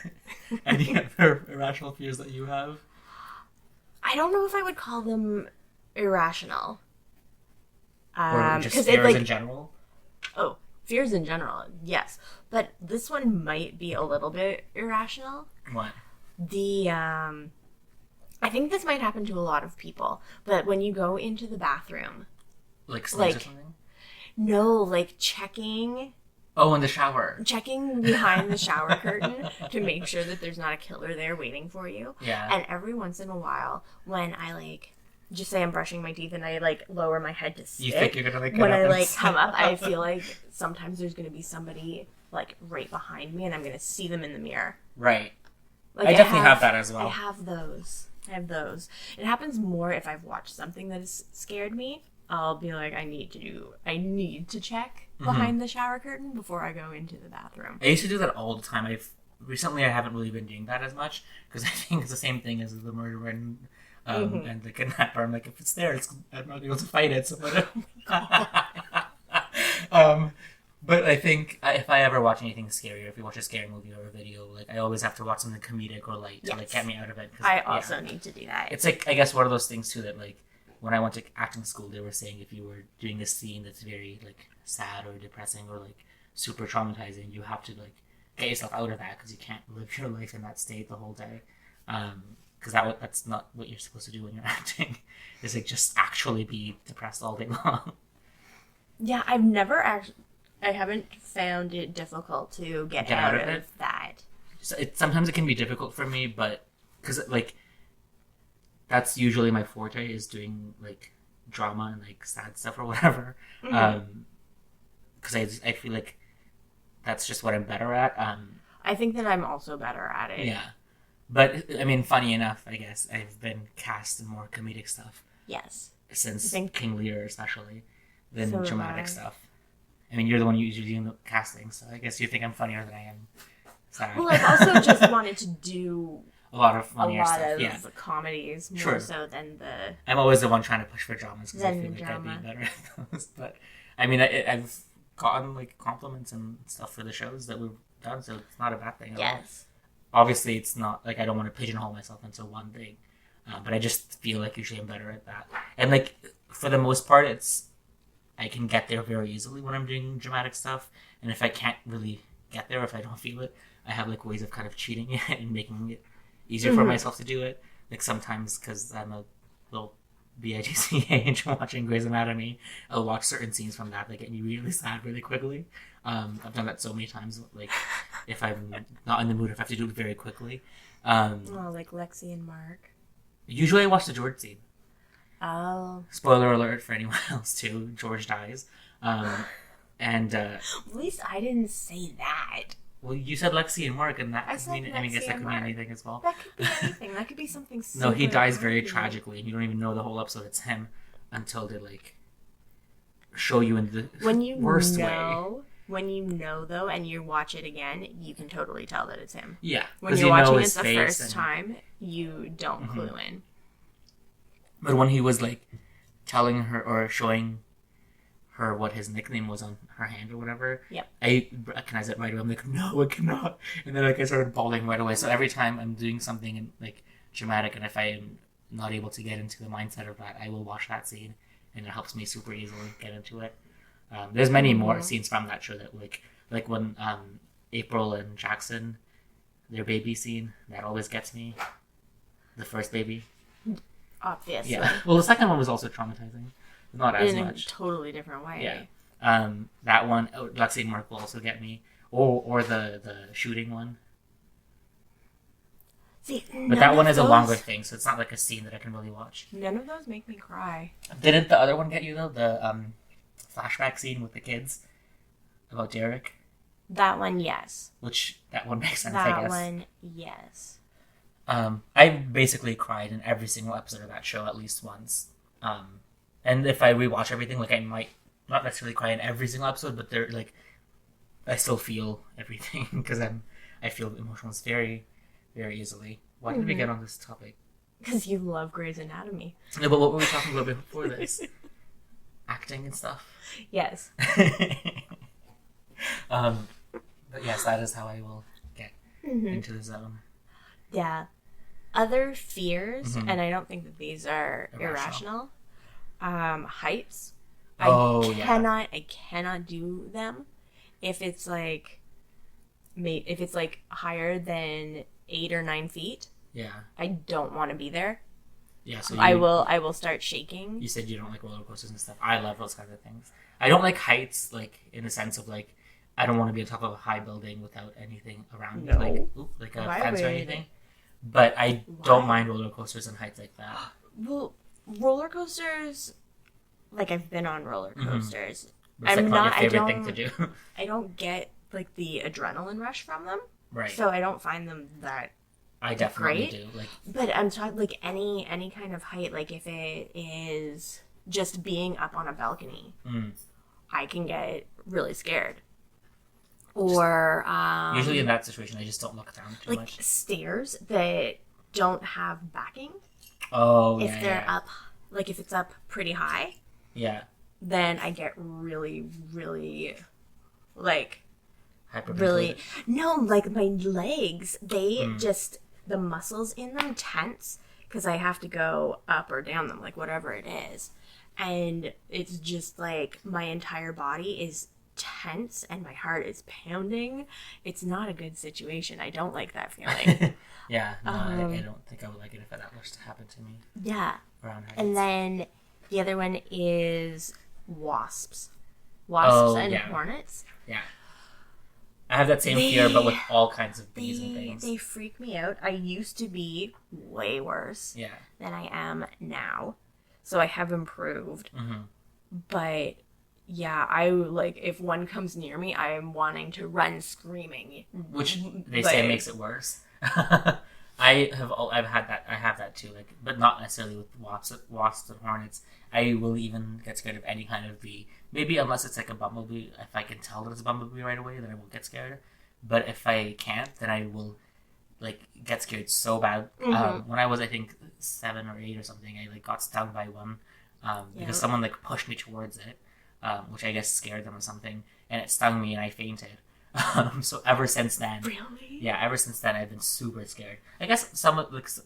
Any other irrational fears that you have? I don't know if I would call them irrational. Or just 'cause fears like, in general? Oh, fears in general, yes. But this one might be a little bit irrational. What? I think this might happen to a lot of people, but when you go into the bathroom, Like snakes or something? No, like checking in the shower. Checking behind the shower curtain to make sure that there's not a killer there waiting for you. Yeah. And every once in a while, when I like, just say I'm brushing my teeth and I like lower my head to spit. You think you're gonna like when I like come up, I feel like sometimes there's gonna be somebody like right behind me and I'm gonna see them in the mirror. Right. Like, I definitely have that as well. I have those. It happens more if I've watched something that has scared me. I'll be like, I need to check behind the shower curtain before I go into the bathroom. I used to do that all the time. Recently I haven't really been doing that as much because I think it's the same thing as the murder and the kidnapper. I'm like, if it's there, I'm not able to fight it. So but I think if I ever watch anything scary, or if you watch a scary movie or a video, like I always have to watch something comedic or light to like get me out of it. I also need to do that. It's like, I guess, one of those things too that like when I went to acting school, they were saying if you were doing a scene that's very like sad or depressing or like super traumatizing, you have to like get yourself out of that because you can't live your life in that state the whole day. Because that's not what you're supposed to do when you're acting. Is like just actually be depressed all day long. Yeah, I haven't found it difficult to get out of that. So sometimes it can be difficult for me, but because like that's usually my forte is doing like drama and like sad stuff or whatever. Because I feel like that's just what I'm better at. I think that I'm also better at it. Yeah, but I mean, funny enough, I guess I've been cast in more comedic stuff. Yes. Since King Lear, especially, than So dramatic stuff. I mean, you're the one usually doing the casting, so I guess you think I'm funnier than I am. Sad. Well, I've also just wanted to do a lot of funnier stuff. Yeah. Comedies more so than the. I'm always the one trying to push for dramas because I feel like drama. I'd be better at those. But I mean, I've gotten like compliments and stuff for the shows that we've done, so it's not a bad thing at all. Obviously, it's not like I don't want to pigeonhole myself into one thing, but I just feel like usually I'm better at that. And like for the most part, I can get there very easily when I'm doing dramatic stuff. And if I can't really get there, if I don't feel it, I have like ways of kind of cheating it and making it easier for myself to do it. Like sometimes because I'm a little BITC age watching Grey's Anatomy, I'll watch certain scenes from that get me really sad really quickly. I've done that so many times. Like if I'm not in the mood, if I have to do it very quickly. Like Lexi and Mark. Usually I watch the George scene. Oh. Spoiler alert for anyone else too. George dies. And at least I didn't say that. Well, you said Lexi and Mark, and that I could mean, I guess that could mean anything as well. That could be anything. That could be something super No, he dies very happy. tragically, and you don't even know the whole episode it's him until they like show you in the worst way. When you know though, and you watch it again, you can totally tell that it's him. Yeah, when you're watching it the first time, you don't clue in. But when he was like telling her or showing her what his nickname was on her hand or whatever, I recognized it right away. I'm like, no, I cannot. And then like I started bawling right away. So every time I'm doing something like dramatic, and if I am not able to get into the mindset of that, I will watch that scene, and it helps me super easily get into it. There's many more scenes from that show that like when April and Jackson, their baby scene, that always gets me. The first baby. obviously. Yeah. Well, the second one was also traumatizing. Not as In much. a totally different way. Yeah. That one, Lexi and Mark will also get me. Or the shooting one. See, but that one is a longer thing, so it's not like a scene that I can really watch. None of those make me cry. Didn't the other one get you, though? The flashback scene with the kids about Derek? That one, yes. That one makes sense, I guess. That one, yes. I basically cried in every single episode of that show at least once. And if I rewatch everything, like, I might not necessarily cry in every single episode, but they're like, I still feel everything because I feel emotions very, very easily. Why did we get on this topic? Because you love Grey's Anatomy. No, but what were we talking about before this? Acting and stuff? Yes. But yes, that is how I will get into the zone. Yeah. Other fears, and I don't think that these are irrational. Heights. I cannot do them if it's like higher than 8 or 9 feet. Yeah. I don't want to be there. Yeah, so I will start shaking. You said you don't like roller coasters and stuff. I love those kinds of things. I don't like heights, like, in the sense of, like, I don't want to be on top of a high building without anything around me, like a fence or anything. But I don't mind roller coasters and heights like that. Well, roller coasters, like, I've been on roller coasters. But it's not your favorite thing to do. I don't get, like, the adrenaline rush from them. Right. So I don't find them that I definitely great. do. Like, but I'm talking, like, any kind of height, like, if it is just being up on a balcony, I can get really scared. Or usually in that situation, I just don't look down too much. Like stairs that don't have backing. Oh, if they're up, like if it's up pretty high. Yeah. Then I get really, really, like, hyperventilated. No, like my legs, they just, the muscles in them tense because I have to go up or down them, like whatever it is. And it's just like my entire body is tense and my heart is pounding. It's not a good situation. I don't like that feeling. Yeah, no, I don't think I would like it if that was to happen to me. Yeah. Around heights. And then the other one is wasps. Wasps and hornets. Yeah. I have that same fear, but with all kinds of bees and things. They freak me out. I used to be way worse than I am now. So I have improved. But yeah, I like if one comes near me, I am wanting to run screaming. Which they say makes it worse. I've had that. I have that too. Like, but not necessarily with wasps and hornets. I will even get scared of any kind of bee. Maybe unless it's like a bumblebee. If I can tell that it's a bumblebee right away, then I won't get scared. But if I can't, then I will like get scared so bad. When I was, I think, 7 or 8 or something, I like got stung by one because someone like pushed me towards it, which I guess scared them or something, and it stung me and I fainted. So ever since then, ever since then, I've been super scared. I guess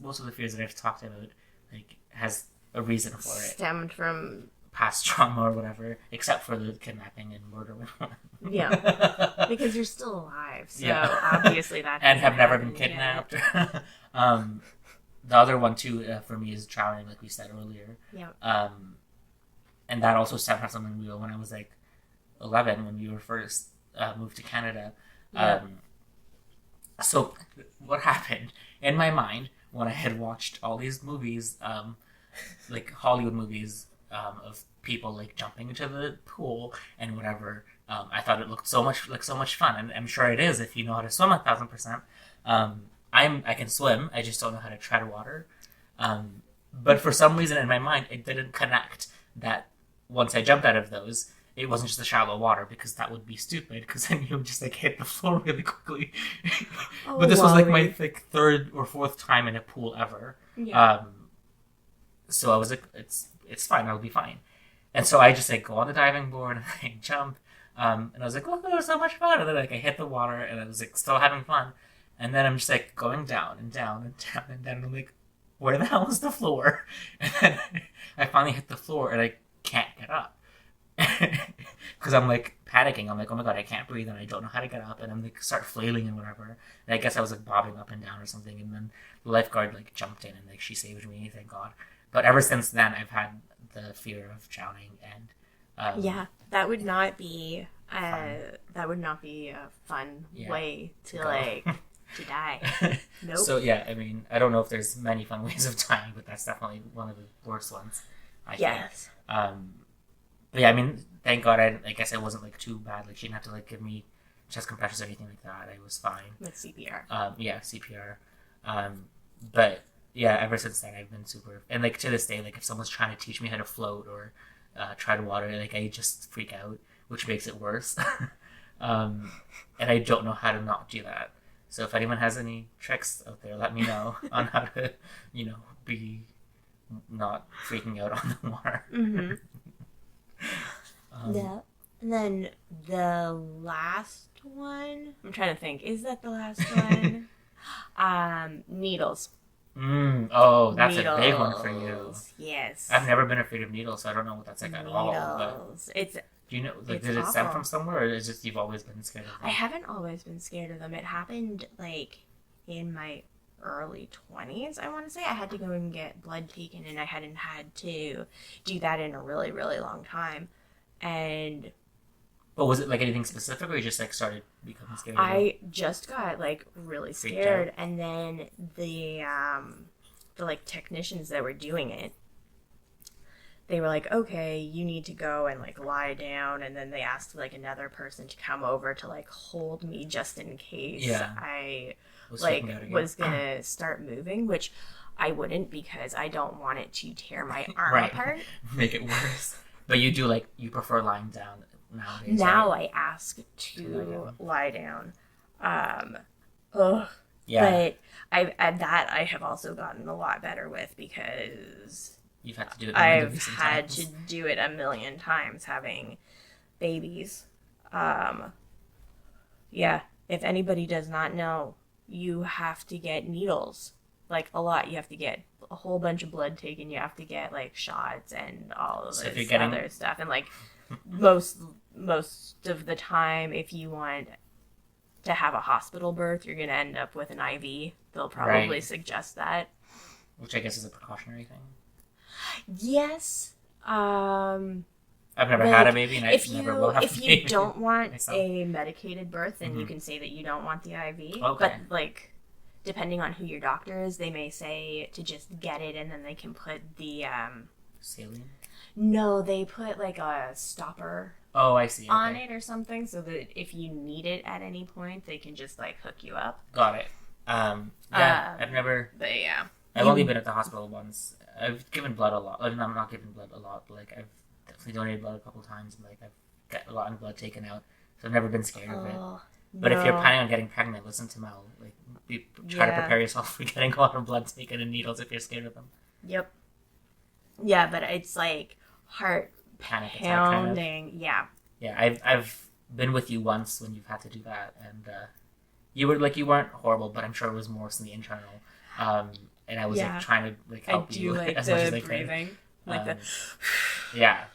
most of the fears that I've talked about like has a reason for it. Stemmed from past trauma or whatever, except for the kidnapping and murder. Yeah, because you're still alive, so obviously that and have never been kidnapped. The other one too for me is drowning, like we said earlier. Yeah. And that also stemmed from something real when I was like 11 when we were first moved to Canada. So what happened in my mind when I had watched all these movies, like Hollywood movies of people like jumping into the pool and whatever, I thought it looked so much fun, and I'm sure it is if you know how to swim 1,000%. I can swim, I just don't know how to tread water. But for some reason in my mind, it didn't connect that once I jumped out of those, it wasn't just the shallow water, because that would be stupid, because then you would just like hit the floor really quickly. But this was like my third or fourth time in a pool ever. Yeah. So I was like, it's fine, I'll be fine. And so I just like go on the diving board and I jump. And I was like, oh, it was so much fun. And then like I hit the water and I was like still having fun. And then I'm just like going down and down and down and down. And I'm like, where the hell is the floor? And then I finally hit the floor and I can't get up. Because I'm like panicking. I'm like, oh my god, I can't breathe and I don't know how to get up. And I'm like start flailing and whatever. And I guess I was like bobbing up and down or something. And then the lifeguard like jumped in and like she saved me, thank god. But ever since then, I've had the fear of drowning, and Yeah, that would not be fun. that would not be a fun Yeah, way to to go. like to die. Nope. So yeah, I mean, I don't know if there's many fun ways of dying, but that's definitely one of the worst ones, I think. Yes. But yeah, I mean, thank God, I guess it wasn't like too bad. Like she didn't have to like give me chest compressions or anything like that. I was fine. With CPR. Yeah, CPR. But yeah, ever since then, I've been super. And like to this day, like if someone's trying to teach me how to float or try to water, like I just freak out, which makes it worse. And I don't know how to not do that. So if anyone has any tricks out there, let me know on how to, be not freaking out on the water. Mm-hmm. Yeah. And then the last one, I'm trying to think. Is that the last one? Needles. Oh, that's a big one for you. Yes. I've never been afraid of needles, so I don't know what that's like at all. But Needles. It's do you know, like, it's did it stem awful. from somewhere, or is it just you've always been scared of them? I haven't always been scared of them. It happened like in my early 20s, I want to say. I had to go and get blood taken, and I hadn't had to do that in a really, really long time. And But was it like anything specific, or you just like started becoming scared of them? I just got like really Freaked scared, out. and then the like technicians that were doing it, they were like, okay, you need to go and like lie down, and then they asked like another person to come over to like hold me just in case Yeah. I Was like freaking out again. was gonna start moving, which I wouldn't, because I don't want it to tear my arm Right. apart. Make it worse. But you do like you prefer lying down nowadays. Now right? I ask to lie lie down. Ugh. Yeah, But I have also gotten a lot better with, because you've had to do it. A million I've recent had times. to do it a million times having babies. Yeah, if anybody does not know, you have to get needles. Like a lot. You have to get a whole bunch of blood taken. You have to get like shots and all of So if this you're getting- other stuff. And like most of the time, if you want to have a hospital birth, you're gonna end up with an IV. They'll probably Right. suggest that. Which I guess is a precautionary thing. Yes. I've never Like, had a baby, and I if never will have if a you baby don't want myself. a medicated birth, then you Mhm. can say that you don't want the IV. Okay. But like, depending on who your doctor is, they may say to just get it, and then they can put the Saline? no, they put like a stopper Oh, I see. Okay. on it or something, so that if you need it at any point, they can just like hook you up. Got it. Yeah, I've never. But yeah, I've only been at the hospital once. I've given blood a lot. Like, I'm not giving blood a lot, but like I've definitely donated blood a couple times, and like I've got a lot of blood taken out. So I've never been scared of it. oh, But if you're no. planning on getting pregnant, listen to Mel. Like, try to Yeah. prepare yourself for getting a lot of blood taken and needles if you're scared of them. Yep. Yeah, but it's like heart Panic attack kind of. pounding. Yeah. Yeah, I've been with you once when you've had to do that, and you weren't horrible, but I'm sure it was more in the internal. And I was Yeah. like trying to like I help do you like as much as the I could. breathing, like Um, Yeah.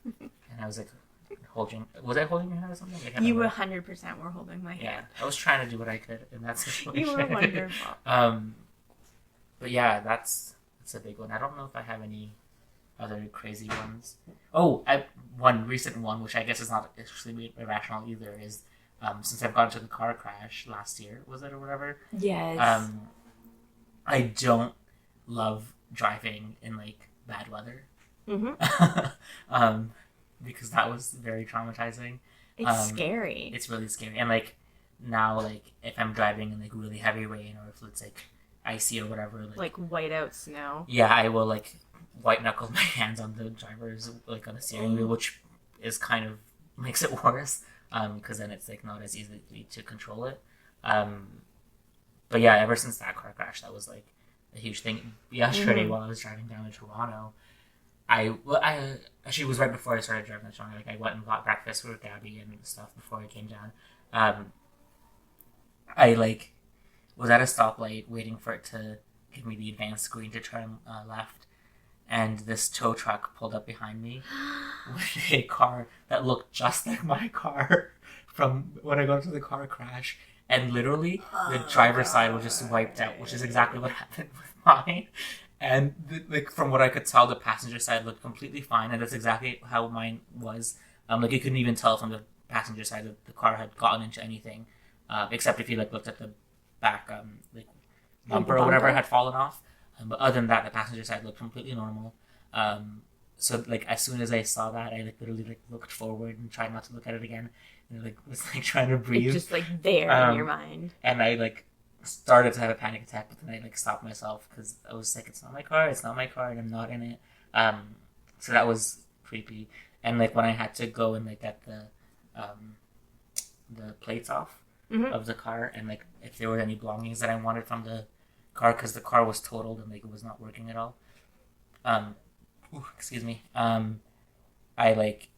And I was like was I holding your hand or something? I can't you remember. 100% were holding my Yeah, hand. I was trying to do what I could in that situation. You were wonderful. But yeah, that's a big one. I don't know if I have any other crazy ones. Oh, one recent one, which I guess is not actually irrational either, is since I've gone to the car crash last year, was it or whatever? Yes. I don't love driving in like bad weather. Mm-hmm. Because that was very traumatizing. It's scary. It's really scary. And like now, like if I'm driving in like really heavy rain or if it's like icy or whatever, like whiteout snow. yeah, I will like white knuckle my hands on the driver's like on the steering wheel, which is kind of makes it worse because then it's like not as easy to control it. But yeah, ever since that car crash, that was like a huge thing. Yesterday, while I was driving down to Toronto, I actually it was right before I started driving to Toronto. Like I went and bought breakfast with Gabby and stuff before I came down. I like was at a stoplight waiting for it to give me the advanced green to turn left, and this tow truck pulled up behind me with a car that looked just like my car from when I got into the car crash. And literally, the driver's side was just wiped out, which is exactly what happened with mine. And like from what I could tell, the passenger side looked completely fine, and that's exactly how mine was. Like you couldn't even tell from the passenger side that the car had gotten into anything, except if you like looked at the back like bumper or whatever had fallen off. But other than that, the passenger side looked completely normal. So like as soon as I saw that, I like literally like looked forward and tried not to look at it again, and like was like trying to breathe. It's just like there in your mind. And I like started to have a panic attack, but then I like stopped myself because I was like, it's not my car, and I'm not in it. So that was creepy. And like when I had to go and like get the plates off of the car, and like if there were any belongings that I wanted from the car, because the car was totaled and like it was not working at all. Excuse me. I like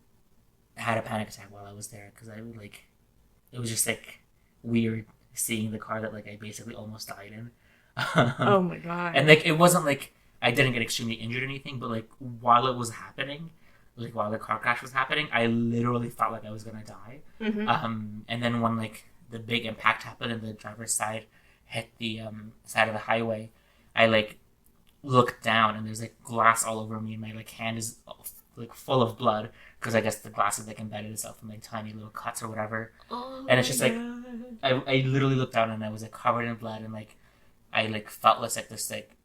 had a panic attack while I was there because I would like, it was just like weird seeing the car that like I basically almost died in. Oh my god! And like it wasn't like I didn't get extremely injured or anything, but like while it was happening, like while the car crash was happening, I literally felt like I was gonna die. And then when like the big impact happened and the driver's side hit the side of the highway, I like looked down and there's like glass all over me, and my like hand is like full of blood because I guess the glass has like embedded itself in like tiny little cuts or whatever. And it's just like I literally looked down and I was like covered in blood, and like I like felt this like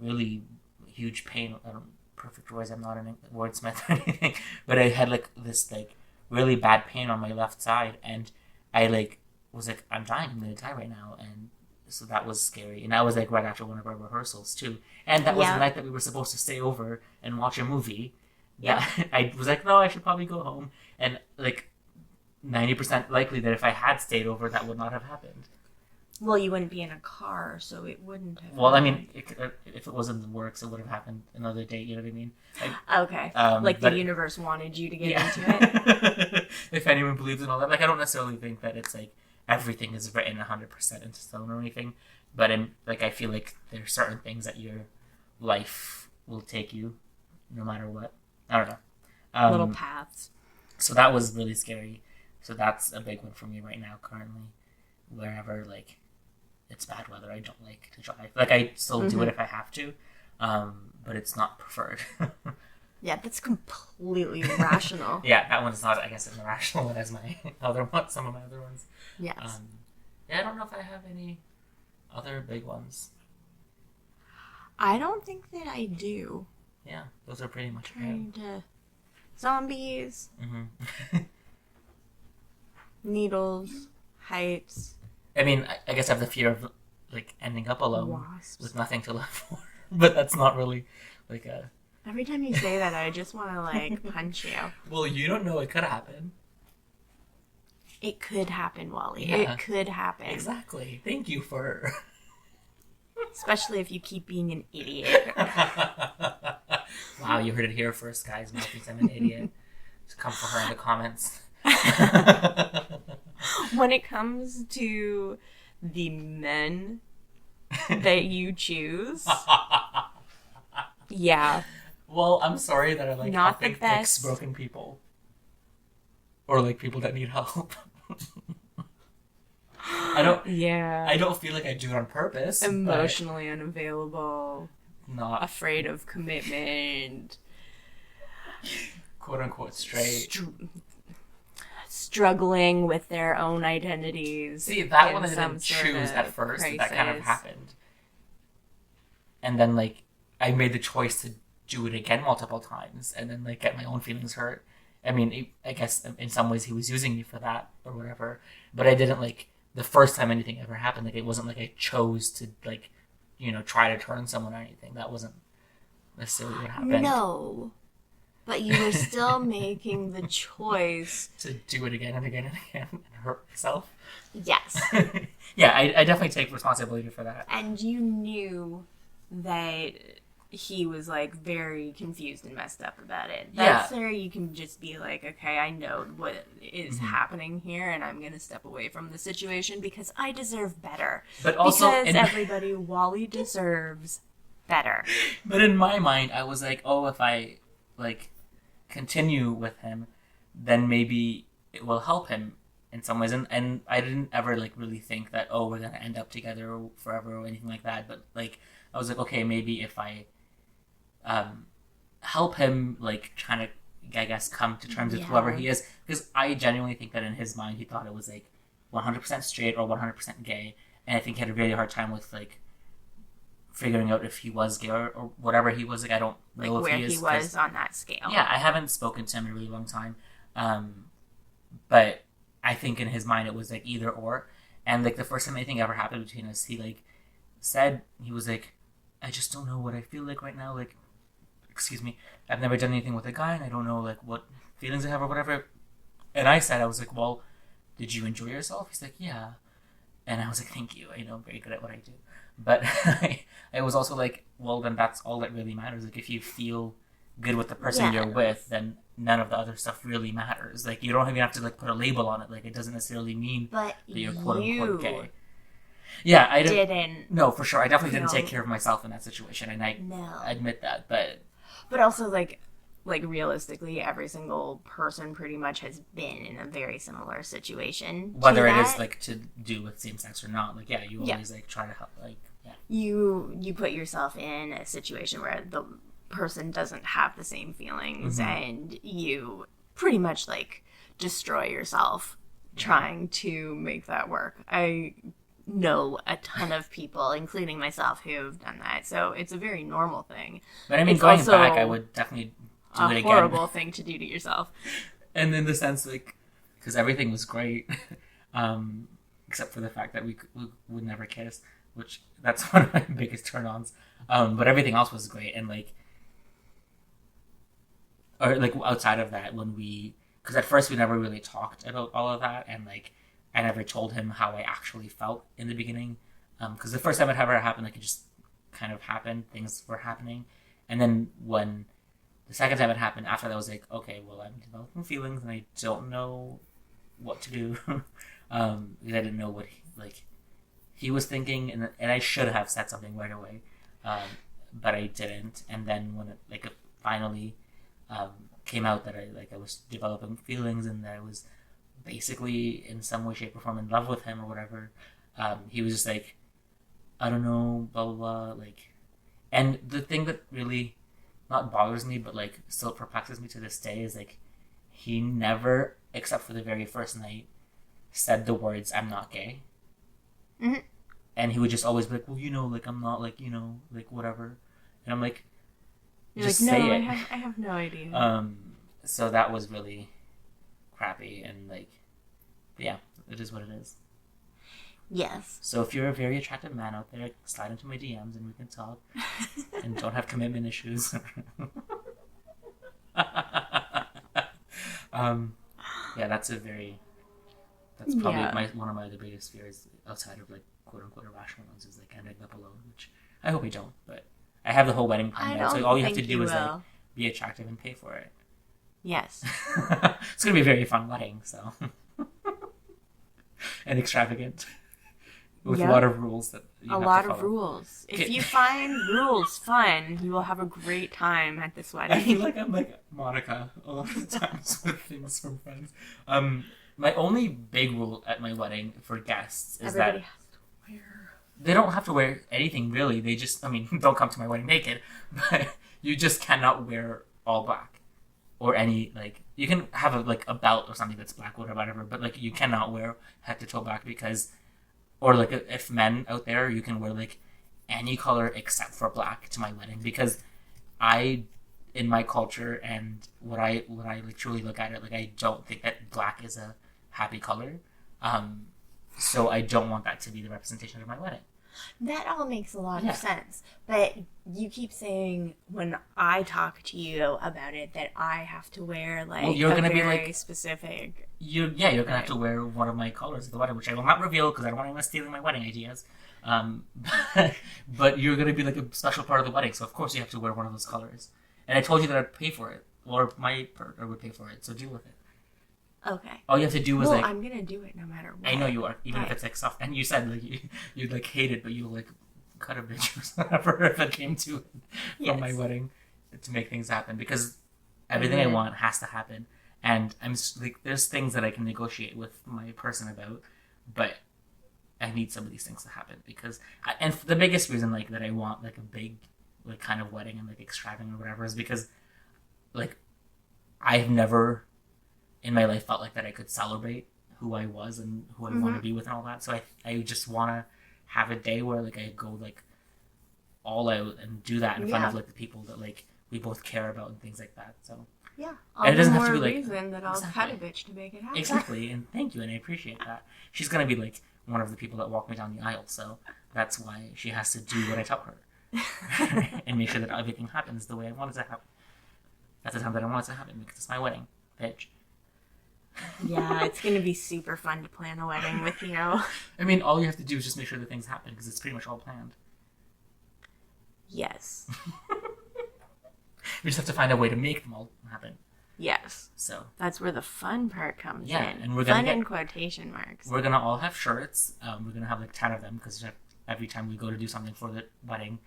really huge pain. I don't perfect words. I'm not a wordsmith or anything, but I had like this like really bad pain on my left side, and I like was like, I'm dying. I'm gonna die right now. And so that was scary. And that was like right after one of our rehearsals too. And that was the night that we were supposed to stay over and watch a movie. Yeah, I was like, no, I should probably go home. And like 90% likely that if I had stayed over, that would not have happened. Well, you wouldn't be in a car, so it wouldn't have. Well, happened. I mean, if it was in the works, it would have happened another day. You know what I mean? Okay. Like the universe wanted you to get into it. If anyone believes in all that, like I don't necessarily think that it's like everything is written 100% into stone or anything, but I feel like there are certain things that your life will take you, no matter what. I don't know. Little paths. So that was really scary. So that's a big one for me right now, currently. Wherever like it's bad weather, I don't like to drive. Like I still do it if I have to, but it's not preferred. Yeah, that's completely irrational. Yeah, that one's not, I guess, an irrational one as my other one. Some of my other ones. Yes. Yeah, I don't know if I have any other big ones. I don't think that I do. Yeah, those are pretty much zombies, needles, heights. I mean, I guess I have the fear of like ending up alone wasps. With nothing to live for, but that's not really like a. Every time you say that, I just want to like punch you. Well, you don't know; it could happen. It could happen, Wally. Yeah. It could happen. Exactly. Thank you for. Especially if you keep being an idiot. Wow, you heard it here first, guys. Mel thinks I'm an idiot. Just come for her in the comments. When it comes to the men that you choose, yeah. Well, I'm sorry that I like not helping fix broken people. Or like people that need help. I don't feel like I do it on purpose. Emotionally unavailable. Not afraid of commitment. Quote unquote straight. Struggling with their own identities. See, that one I didn't choose at first. That kind of happened. And then like I made the choice to do it again multiple times and then like get my own feelings hurt. I mean, I guess in some ways he was using me for that or whatever. But I didn't like the first time anything ever happened. Like it wasn't like I chose to like, try to turn someone or anything. That wasn't necessarily what happened. No, but you were still making the choice to do it again and again and again and hurt myself. Yes. Yeah, I definitely take responsibility for that. And you knew that he was like very confused and messed up about it. That's where you can just be like, okay, I know what is happening here and I'm going to step away from the situation because I deserve better. But also everybody, Wally deserves better. But in my mind, I was like, oh, if I like continue with him, then maybe it will help him in some ways, and I didn't ever like really think that, oh, we're gonna end up together forever or anything like that. But like I was like, okay, maybe if I help him like trying to, I guess, come to terms with whoever he is, because I genuinely think that in his mind he thought it was like 100% straight or 100% gay, and I think he had a really hard time with like figuring out if he was gay or whatever he was. Like I don't know like if he is, where he was on that scale. Yeah, I haven't spoken to him in a really long time, but I think in his mind it was like either or. And like the first time anything ever happened between us, he like said, he was like, I just don't know what I feel like right now. Like, excuse me, I've never done anything with a guy, and I don't know like what feelings I have or whatever. And I said, I was like, well, did you enjoy yourself? He's like, yeah. And I was like, thank you. I know I'm very good at what I do. But I was also like, well, then that's all that really matters. Like, if you feel good with the person you're with, then none of the other stuff really matters. Like, you don't even have to like put a label on it. Like, it doesn't necessarily mean that you're quote unquote gay. Yeah, I didn't. No, for sure. I definitely didn't take care of myself in that situation, and I admit that. But also like realistically, every single person pretty much has been in a very similar situation. Whether it is like to do with same sex or not, like you always like try to help. Like you put yourself in a situation where the person doesn't have the same feelings, and you pretty much like destroy yourself trying to make that work. I know a ton of people, including myself, who've done that, so it's a very normal thing. But I mean, going back, I would definitely do it again. A horrible thing to do to yourself. And in the sense, like, because everything was great, except for the fact that we would never kiss, which that's one of my biggest turn-ons. But everything else was great, and like, or like outside of that, because at first we never really talked about all of that, and like, I never told him how I actually felt in the beginning, because the first time it ever happened, like, it just kind of happened. Things were happening, and then when the second time it happened, after that, I was like, okay, well, I'm developing feelings, and I don't know what to do, because I didn't know what he was thinking, and I should have said something right away, but I didn't. And then when it finally came out that I was developing feelings, and that I was basically in some way, shape, or form in love with him or whatever, he was just like, I don't know, blah blah blah, like. And the thing that really not bothers me, but like still perplexes me to this day, is like, he never, except for the very first night, said the words "I'm not gay," and he would just always be like, well, like, I'm not, like, like, whatever, and I'm like, just like, say no, it. I have no idea. So that was really crappy, and like, yeah, it is what it is. Yes. So if you're a very attractive man out there, slide into my DMs and we can talk, and don't have commitment issues. Yeah, that's probably one of my other biggest fears outside of like quote unquote irrational ones, is like ending up alone, which I hope I don't, but I have the whole wedding planned out, so all you have to do is like be attractive and pay for it. Yes. It's gonna be a very fun wedding, so and extravagant. With a lot of rules that you have to follow. A lot of rules. If you find rules fun, you will have a great time at this wedding. I feel like I'm like Monica a lot of times with things from friends. My only big rule at my wedding for guests is that has to wear. They don't have to wear anything really. They just, don't come to my wedding naked, but you just cannot wear all black or any like. You can have a belt or something that's black or whatever, but like you cannot wear head to toe black because. Or like if men out there, you can wear like any color except for black to my wedding, because in my culture and what I like truly look at it, like I don't think that black is a happy color, so I don't want that to be the representation of my wedding. That all makes a lot of sense, but you keep saying when I talk to you about it that I have to wear you're gonna be like specific. You're gonna have to wear one of my colors at the wedding, which I will not reveal because I don't want anyone stealing my wedding ideas. But you're gonna be like a special part of the wedding, so of course you have to wear one of those colors. And I told you that I'd pay for it, or my partner would pay for it, so deal with it. Okay. All you have to do is I'm gonna do it no matter what. I know you are, even if it's like soft. And you said like you'd like hate it, but you like cut a bitch or whatever if it came to it from my wedding to make things happen, because everything I want has to happen, And like, there's things that I can negotiate with my person about, but I need some of these things to happen because, and the biggest reason like that I want like a big, like kind of wedding and like extravagant or whatever is because, like, I've never in my life felt like that I could celebrate who I was and who I want to be with and all that. So I just want to have a day where like I go like all out and do that in front of like the people that like we both care about and things like that. So yeah, and it doesn't have to be like reason that I'll cut a bitch to make it happen. Exactly, and thank you, and I appreciate that. She's gonna be like one of the people that walk me down the aisle, so that's why she has to do what I tell her and make sure that everything happens the way I want it to happen. At the time that I want it to happen because it's my wedding, bitch. Yeah, it's gonna be super fun to plan a wedding with you. I mean, all you have to do is just make sure that things happen because it's pretty much all planned. Yes. We just have to find a way to make them all happen. Yes. So that's where the fun part comes in. And we're gonna fun in quotation marks. We're gonna all have shirts. We're gonna have like 10 of them because every time we go to do something for the wedding,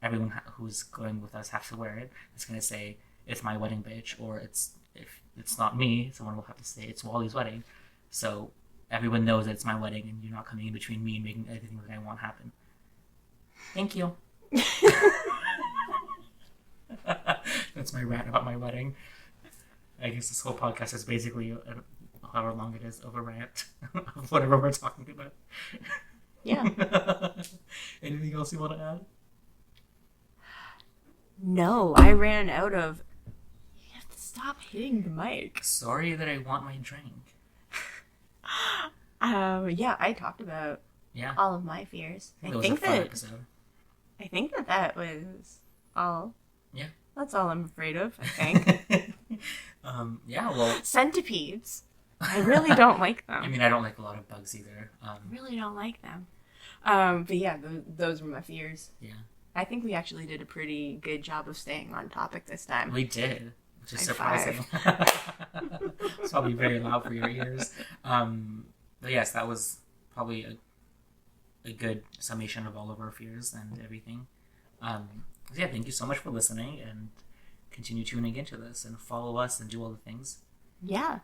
everyone who's going with us has to wear it. It's gonna say it's my wedding, bitch, or if it's not me, someone will have to say it's Wally's wedding. So everyone knows that it's my wedding, and you're not coming in between me and making everything that I want happen. Thank you. That's my rant about my wedding. I guess this whole podcast is basically, however long it is, of a rant of whatever we're talking about. Yeah. Anything else you want to add? No, I ran out of... You have to stop hitting the mic. Sorry that I want my drink. Yeah, I talked about all of my fears. I think that was a fun episode. I think that was all. Yeah. That's all I'm afraid of, I think. Well... Centipedes. I really don't like them. I mean, I don't like a lot of bugs either. I really don't like them. But yeah, those were my fears. Yeah. I think we actually did a pretty good job of staying on topic this time. We did, which is surprising. It's probably very loud for your ears. But yes, that was probably a good summation of all of our fears and everything. Yeah, thank you so much for listening and continue tuning into this and follow us and do all the things. Yeah.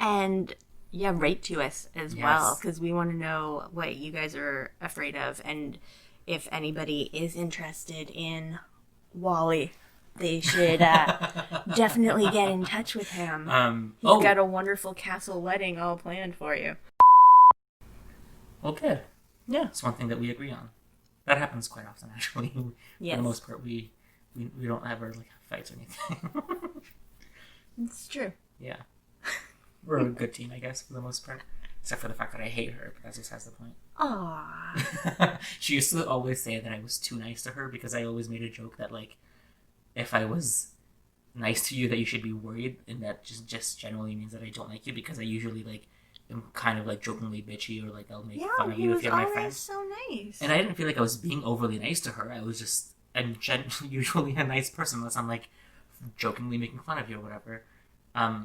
And yeah, rate to us as well because we want to know what you guys are afraid of and if anybody is interested in Wally, they should definitely get in touch with him. He's got a wonderful castle wedding all planned for you. Well, good. Yeah. It's one thing that we agree on. That happens quite often, actually. Yes. For the most part, we don't ever like have fights or anything. It's true. Yeah. We're a good team, I guess, for the most part. Except for the fact that I hate her, but that just has the point. Aww. She used to always say that I was too nice to her because I always made a joke that, like, if I was nice to you, that you should be worried, and that just generally means that I don't like you because I usually, like, am kind of, like, jokingly bitchy or, like, I'll make fun of you if you're my friend. So nice. And I didn't feel like I was being overly nice to her. I'm usually a nice person unless I'm, like, jokingly making fun of you or whatever.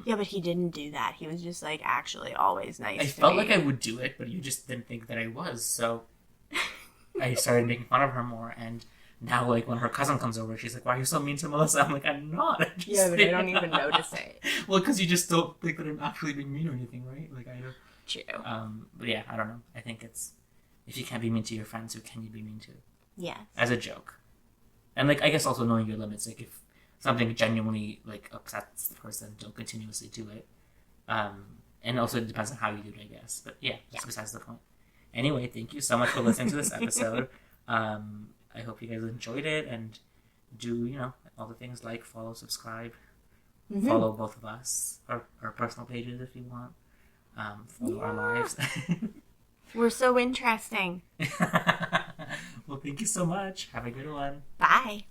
Yeah, but he didn't do that. He was just, like, actually always nice to me. I felt like I would do it, but you just didn't think that I was, so I started making fun of her more, and now, like, when her cousin comes over, she's like, why are you so mean to Melissa? I'm like, I'm not. Yeah, but I don't even notice it. Well, because you just don't think that I'm actually being mean or anything, right? Like, I don't... True. But yeah, I don't know. I think it's... If you can't be mean to your friends, who can you be mean to? Yes. As a joke. And, like, I guess also knowing your limits, like, if something genuinely, like, upsets the person, don't continuously do it. And also it depends on how you do it, I guess. But yeah, that's besides the point. Anyway, thank you so much for listening to this episode. I hope you guys enjoyed it and do, all the things like follow, subscribe, follow both of us, our personal pages if you want. Follow our lives. We're so interesting. Well, thank you so much. Have a good one. Bye.